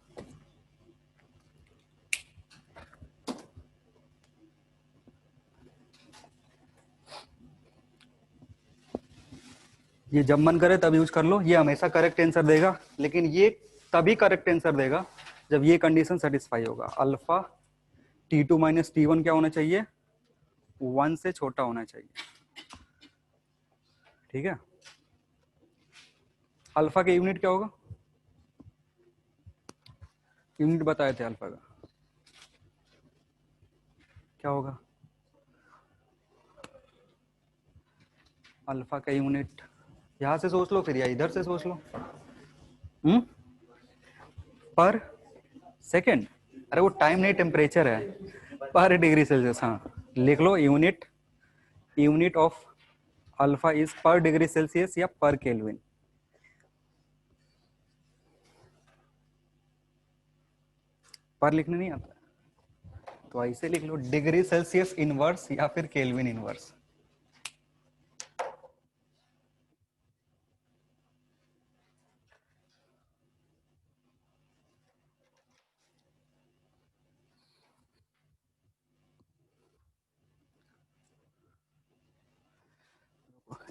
ये जब मन करे तब यूज कर लो, ये हमेशा करेक्ट आंसर देगा, लेकिन ये तभी करेक्ट आंसर देगा जब ये कंडीशन सेटिस्फाई होगा। अल्फा T2 माइनस T1 क्या होना चाहिए? 1 से छोटा होना चाहिए। ठीक है, अल्फा के यूनिट क्या होगा? यूनिट बताए थे अल्फा का, क्या होगा? अल्फा का यूनिट यहां से सोच लो फिर या इधर से सोच लो। पर सेकेंड, अरे वो टाइम नहीं टेम्परेचर है, पर डिग्री सेल्सियस। हाँ लिख लो, unit unit of alpha is per degree Celsius या पर केल्विन। पर लिखने नहीं आता तो ऐसे लिख लो, डिग्री सेल्सियस इनवर्स या फिर केल्विन इनवर्स।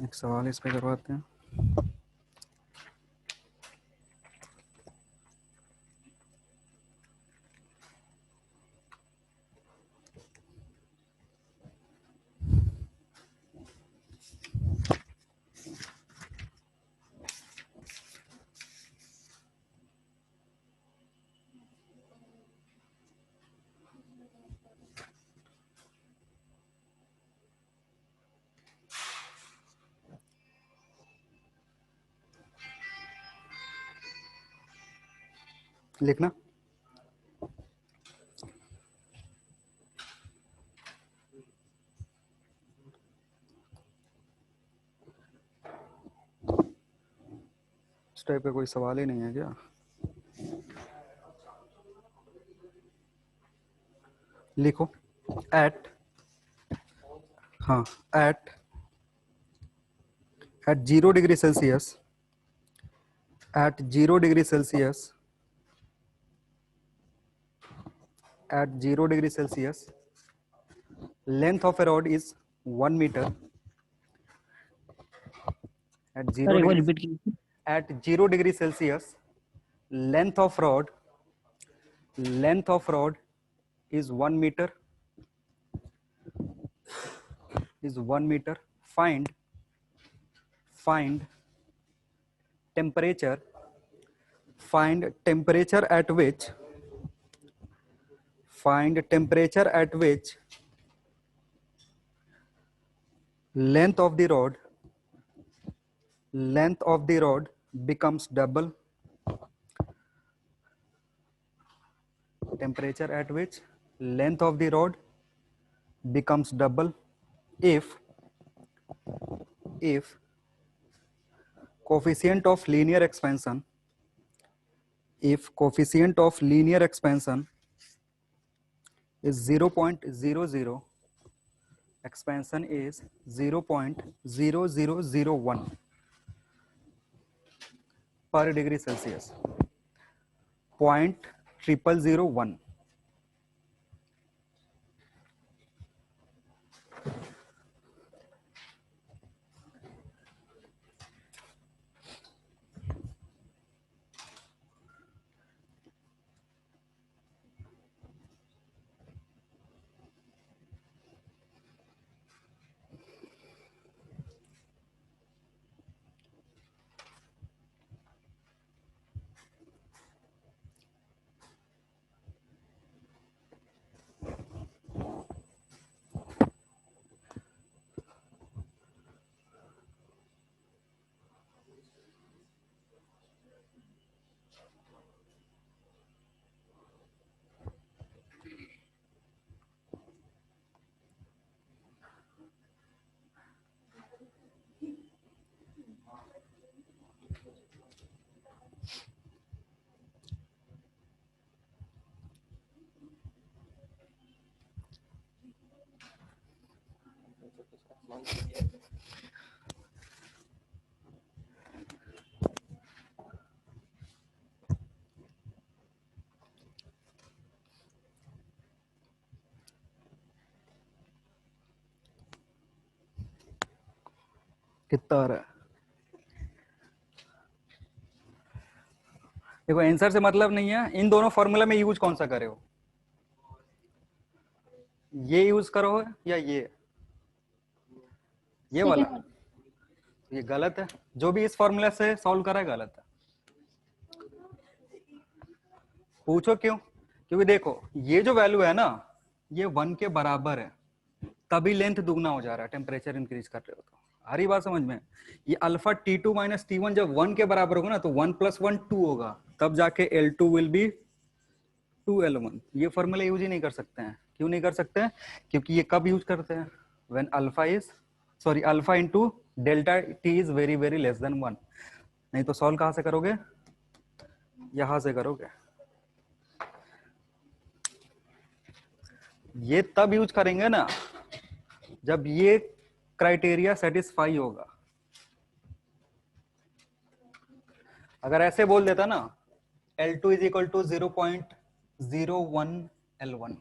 एक सवाल इस पे करवाते हैं। लिखना, इस टाइप का कोई सवाल ही नहीं है क्या? लिखो, एट, हाँ at 0 degree Celsius, at 0 degree Celsius, at 0 degree Celsius, length of a rod is 1 meter. At 0 sir एक बार degree, रिपीट कीजिए। at 0 degree Celsius, length of rod is 1 meter. Is 1 meter. Find temperature. Find temperature at which length of the rod becomes double. Temperature at which length of the rod becomes double if coefficient of linear expansion is 0.00, expansion is 0.0001, पर degree Celsius 0.0001। कितना आ रहा है? देखो answer से मतलब नहीं है, इन दोनों फॉर्मूला में यूज कौन सा करे हो, ये यूज करो या ये वाला, ये गलत है। जो भी इस फॉर्मूला से सॉल्व करा है गलत है। पूछो क्यों? क्योंकि देखो ये जो वैल्यू है ना ये 1 के बराबर है, तभी लेंथ दुगना हो जा रहा है टेम्परेचर इंक्रीज कर रहे हो तो। आ रही बात समझ में? ये अल्फा T2 माइनस T1 जब 1 के बराबर होगा ना तो 1 + 1 2 होगा, तब जाके L2 विल बी 2L1। ये फॉर्मूला यूज ही नहीं कर सकते हैं। क्यों नहीं कर सकते हैं? क्योंकि ये कब यूज करते हैं, when alpha into delta T is very very less than 1। नहीं तो सॉल्व कहां से करोगे, यहां से करोगे। ये तब यूज करेंगे ना जब ये क्राइटेरिया सेटिस्फाई होगा। अगर ऐसे बोल देता ना L2 is equal to 0.01 L1,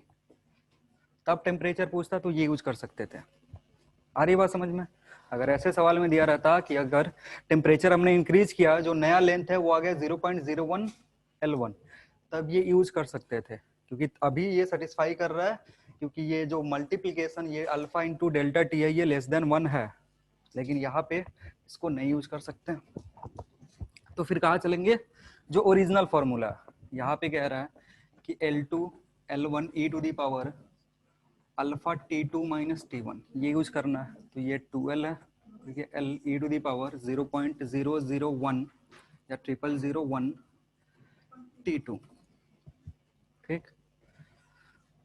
तब टेम्परेचर पूछता तो ये यूज कर सकते थे। आ रही बात समझ में? अगर ऐसे सवाल में दिया रहता कि अगर टेम्परेचर हमने इंक्रीज किया, जो नया लेंथ है वो आ गया 0.01 L1, तब ये यूज कर सकते थे। क्योंकि अभी ये सेटिस्फाई कर रहा है, क्योंकि ये जो मल्टीप्लीकेशन ये अल्फा इंटू डेल्टा टी है ये लेस देन 1 है, लेकिन यहाँ पे इसको नहीं यूज कर सकते। तो फिर कहाँ चलेंगे, जो ओरिजिनल फॉर्मूला यहाँ पे कह रहा है कि L2 L1 e to the power alpha T2 minus T1 ये यूज करना है, तो ये 2L है, देखिए L e to the power 0.001 या 0001 T2। ठीक,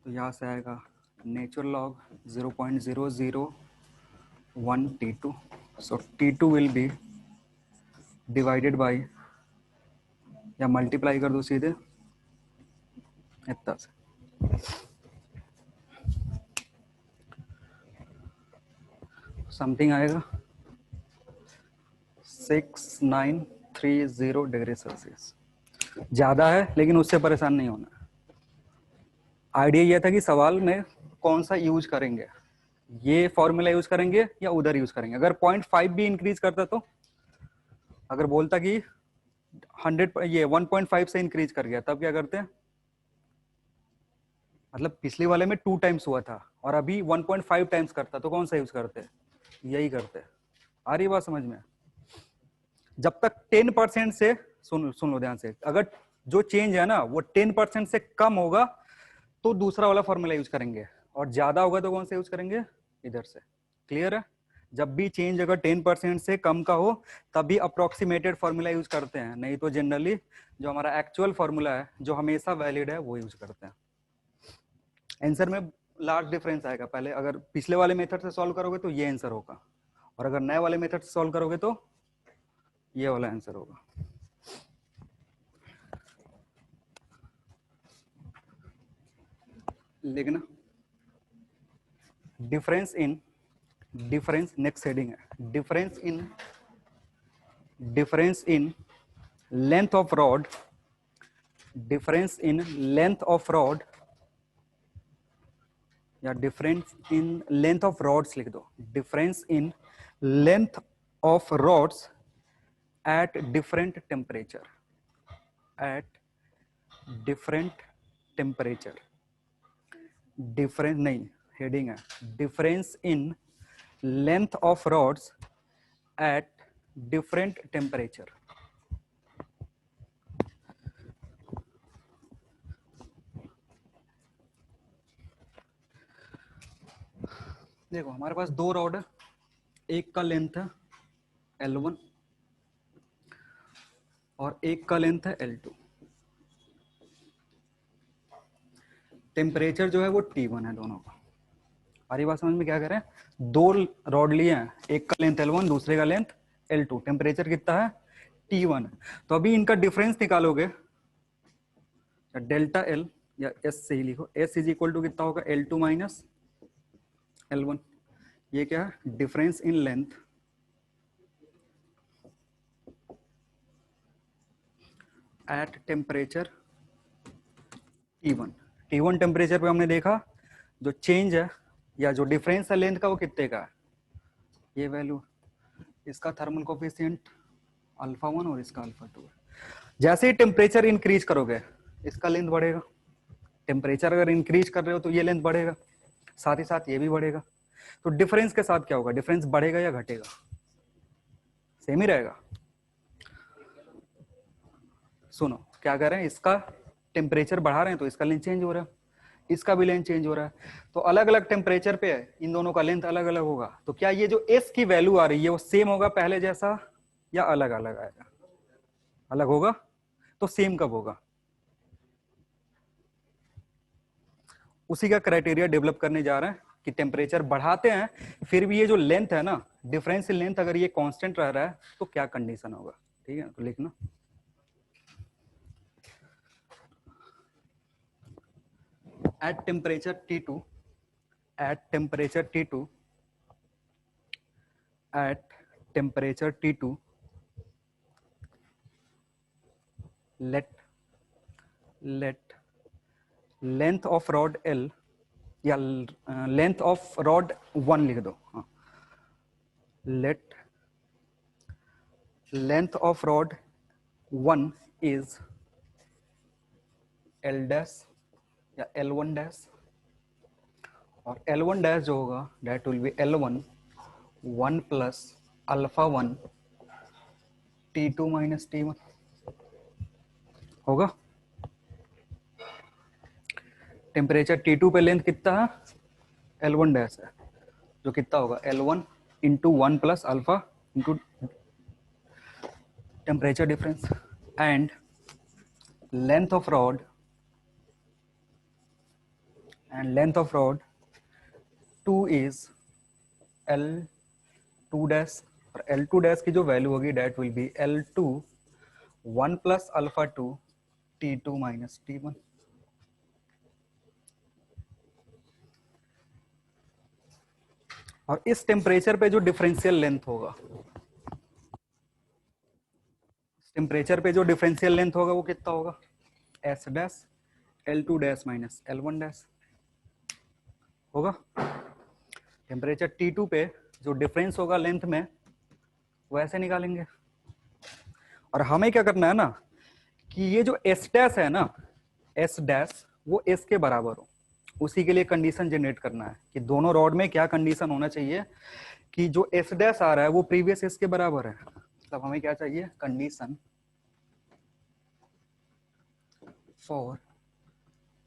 तो यहाँ से आएगा natural log 0.001 T2। So T2 will be divided by या मल्टीप्लाई कर दो सीधे इतना से, समथिंग आएगा 6930 डिग्री सेल्सियस। ज्यादा है लेकिन उससे परेशान नहीं होना। आइडिया यह था कि सवाल में कौन सा यूज करेंगे, ये फॉर्मूला यूज करेंगे या उधर यूज करेंगे। अगर 0.5 भी इंक्रीज करता तो, अगर बोलता कि 100 ये 1.5 से इंक्रीज कर गया, तब क्या करते हैं? मतलब पिछले वाले में 2 टाइम्स हुआ था और अभी 1.5 टाइम्स करता, तो कौन सा यूज करते हैं? यही करते हैं। आ रही बात समझ में? जब तक 10% से सुन लो ध्यान से, अगर जो चेंज है ना वो 10% से कम होगा तो दूसरा वाला फॉर्मूला यूज करेंगे, और ज्यादा होगा तो कौन सा यूज करेंगे? इधर से। क्लियर है? जब भी चेंज अगर 10% से कम का हो तभी अप्रोक्सीमेटेड फॉर्मूला यूज करते हैं, नहीं तो जनरली जो हमारा एक्चुअल फॉर्मूला है जो हमेशा वैलिड है वो यूज करते हैं। आंसर में लार्ज डिफरेंस आएगा। पहले अगर पिछले वाले मेथड से सॉल्व करोगे तो ये आंसर होगा, और अगर नए वाले मेथड से सॉल्व करोगे तो ये वाला आंसर होगा। लिखना डिफरेंस नेक्स्ट हेडिंग है, difference in length of rod, difference in length of rod, या difference in length of rods लिख दो, difference in length of rods at different temperature, at different temperature, difference नहीं, heading है, difference in length of rods at different temperature. देखो हमारे पास दो rod है, एक का लेंथ है L1 और एक का लेंथ है L2। टेम्परेचर जो है वो T1 है दोनों का। हमारी बात समझ में क्या करें, दो रॉड लिए हैं, एक का लेंथ L1 दूसरे का लेंथ L2, टेम्परेचर कितना है T1। तो अभी इनका डिफरेंस निकालोगे, डेल्टा L या S से ही लिखो, S इज इक्वल टू कितना होगा L2 माइनस L1। ये क्या है, difference in length at temperature T1। T1 temperature पे हमने देखा जो चेंज है या जो डिफरेंस है लेंथ का वो कितने का है, ये वैल्यू, इसका थर्मल कोफिशिएंट अल्फा 1 और इसका अल्फा 2 है। जैसे ही टेम्परेचर इंक्रीज करोगे इसका लेंथ बढ़ेगा, टेम्परेचर अगर इंक्रीज कर रहे हो तो ये लेंथ बढ़ेगा, साथ ही साथ ये भी बढ़ेगा। तो डिफरेंस के साथ क्या होगा, डिफरेंस बढ़ेगा या घटेगा, सेम ही रहेगा। सुनो क्या कर रहे हैं, इसका टेम्परेचर बढ़ा रहे हैं तो इसका लेंथ चेंज हो रहा है, इसका भी लेंथ चेंज हो रहा है, तो अलग अलग टेम्परेचर पे है, इन दोनों का लेंथ अलग अलग होगा। तो क्या ये जो S की वैल्यू आ रही है वो सेम होगा पहले जैसा या अलग अलग आएगा, अलग होगा। तो सेम कब होगा, उसी का क्राइटेरिया डेवलप करने जा रहे हैं कि टेम्परेचर बढ़ाते हैं फिर भी ये जो लेंथ है ना, डिफरेंस इन लेंथ अगर ये कांस्टेंट रह रहा है तो क्या कंडीशन होगा। ठीक है, तो लिखना at temperature T2, at temperature T2, at temperature T2, let length of rod L या length of rod 1 लिख दो, हाँ, let length of rod 1 is L dash या L1 dash, और L1 dash जो होगा that will be L1 1 plus alpha 1 T2 minus T1 होगा। Temperature T2 पे लेंथ कितना है L1 डैश है, जो कितना होगा L1 into 1 plus alpha into temperature difference, and length of rod and length of rod 2 is L2 dash, और L2 dash की जो वैल्यू होगी that will be L2 1 plus alpha 2 T2 minus T1। और इस टेम्परेचर पे जो differential length होगा, temperature पे जो डिफरेंशियल लेंथ होगा वो कितना होगा, S dash L2 dash minus L1 dash होगा। टेम्परेचर T2 पे जो डिफरेंस होगा लेंथ में वो ऐसे निकालेंगे, और हमें क्या करना है ना कि ये जो S डैश है ना, S डैश वो S के बराबर हो, उसी के लिए कंडीशन जनरेट करना है कि दोनों रॉड में क्या कंडीशन होना चाहिए कि जो S डैश आ रहा है वो प्रीवियस S के बराबर है। मतलब हमें क्या चाहिए, condition for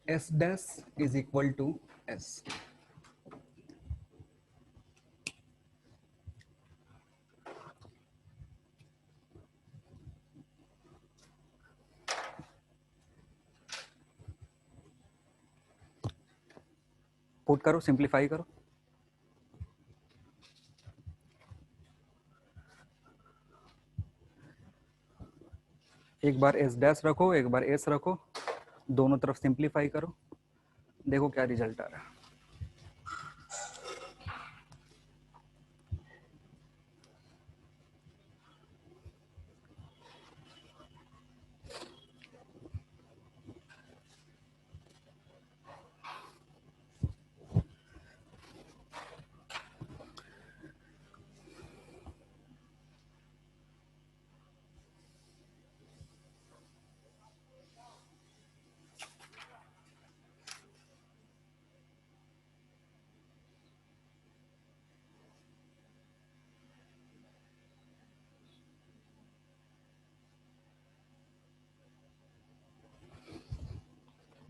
S dash is equal to S। Put करो, सिंप्लीफाई करो, एक बार S डैश रखो एक बार S रखो, दोनों तरफ सिंप्लीफाई करो, देखो क्या रिजल्ट आ रहा है।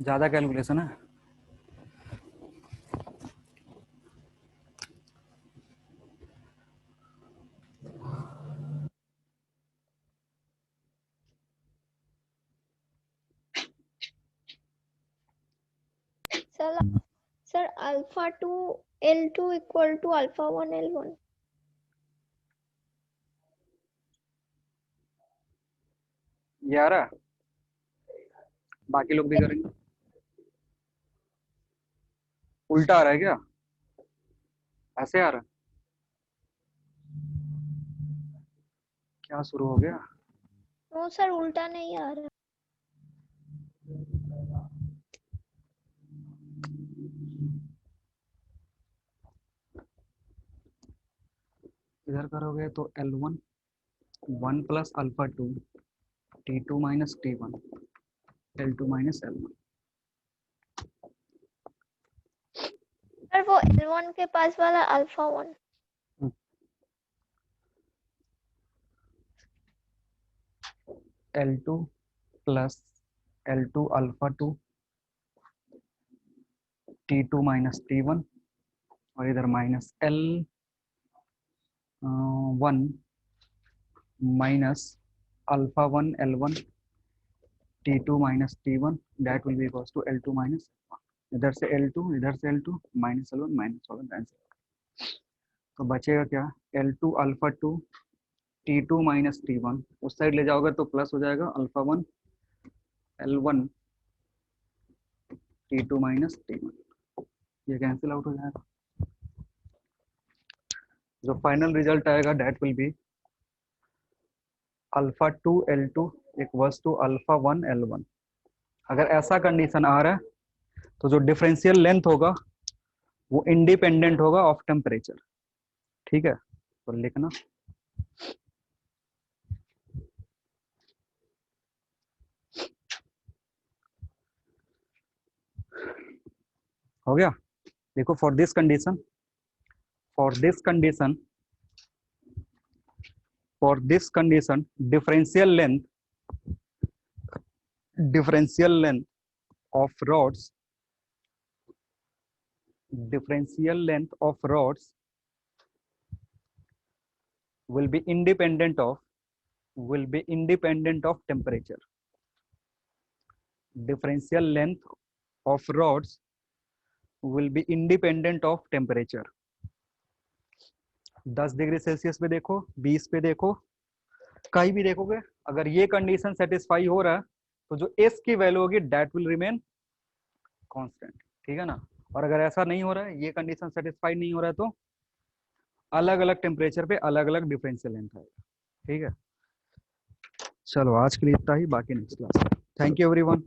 ज्यादा कैलकुलेशन है। Sir alpha 2 L2 equal to alpha 1 L1। ये आ रहा है, बाकी लोग भी करेंगे। उल्टा आ रहा है क्या, ऐसे आ रहा है? क्या शुरू हो गया? नो सर उल्टा नहीं आ रहा। इधर करोगे तो L1 1 plus alpha 2 T2 minus T1 L2 minus L1। Sir वो L1 के पास वाला alpha 1। L2 plus L2 alpha 2 T2 minus T1 और इधर minus L1 minus alpha 1 L1 T2 minus T1 that will be equals to L2 minus, इधर से L2 इधर से L2 minus L1 minus L1। तो बचेगा क्या, L2 alpha 2 T2 minus T1, उस साइड ले जाओगे तो प्लस हो जाएगा alpha 1 L1 T2 minus T1, ये कैंसिल आउट हो जाएगा। जो फाइनल रिजल्ट आएगा that will be alpha 2 L2 equals to alpha 1 L1। अगर ऐसा कंडीशन आ रहा है तो जो डिफरेंशियल लेंथ होगा वो इंडिपेंडेंट होगा ऑफ टेम्परेचर। ठीक है, तो लिखना हो गया। देखो for this condition differential length of rods will be independent of temperature. Differential length of rods will be independent of temperature. 10 degree Celsius पे देखो, 20 पे देखो, कहीं भी देखोगे, अगर ये कंडीशन सेटिस्फाई हो रहा है तो जो एस की वैल्यू होगी दैट विल रिमेन कांस्टेंट। ठीक है ना, और अगर ऐसा नहीं हो रहा है, ये कंडीशन सेटिस्फाई नहीं हो रहा है तो अलग अलग टेम्परेचर पे अलग अलग डिफरेंशियल लेंथ आएगा। ठीक है, चलो आज के लिए इतना ही, बाकी next class. Thank you everyone.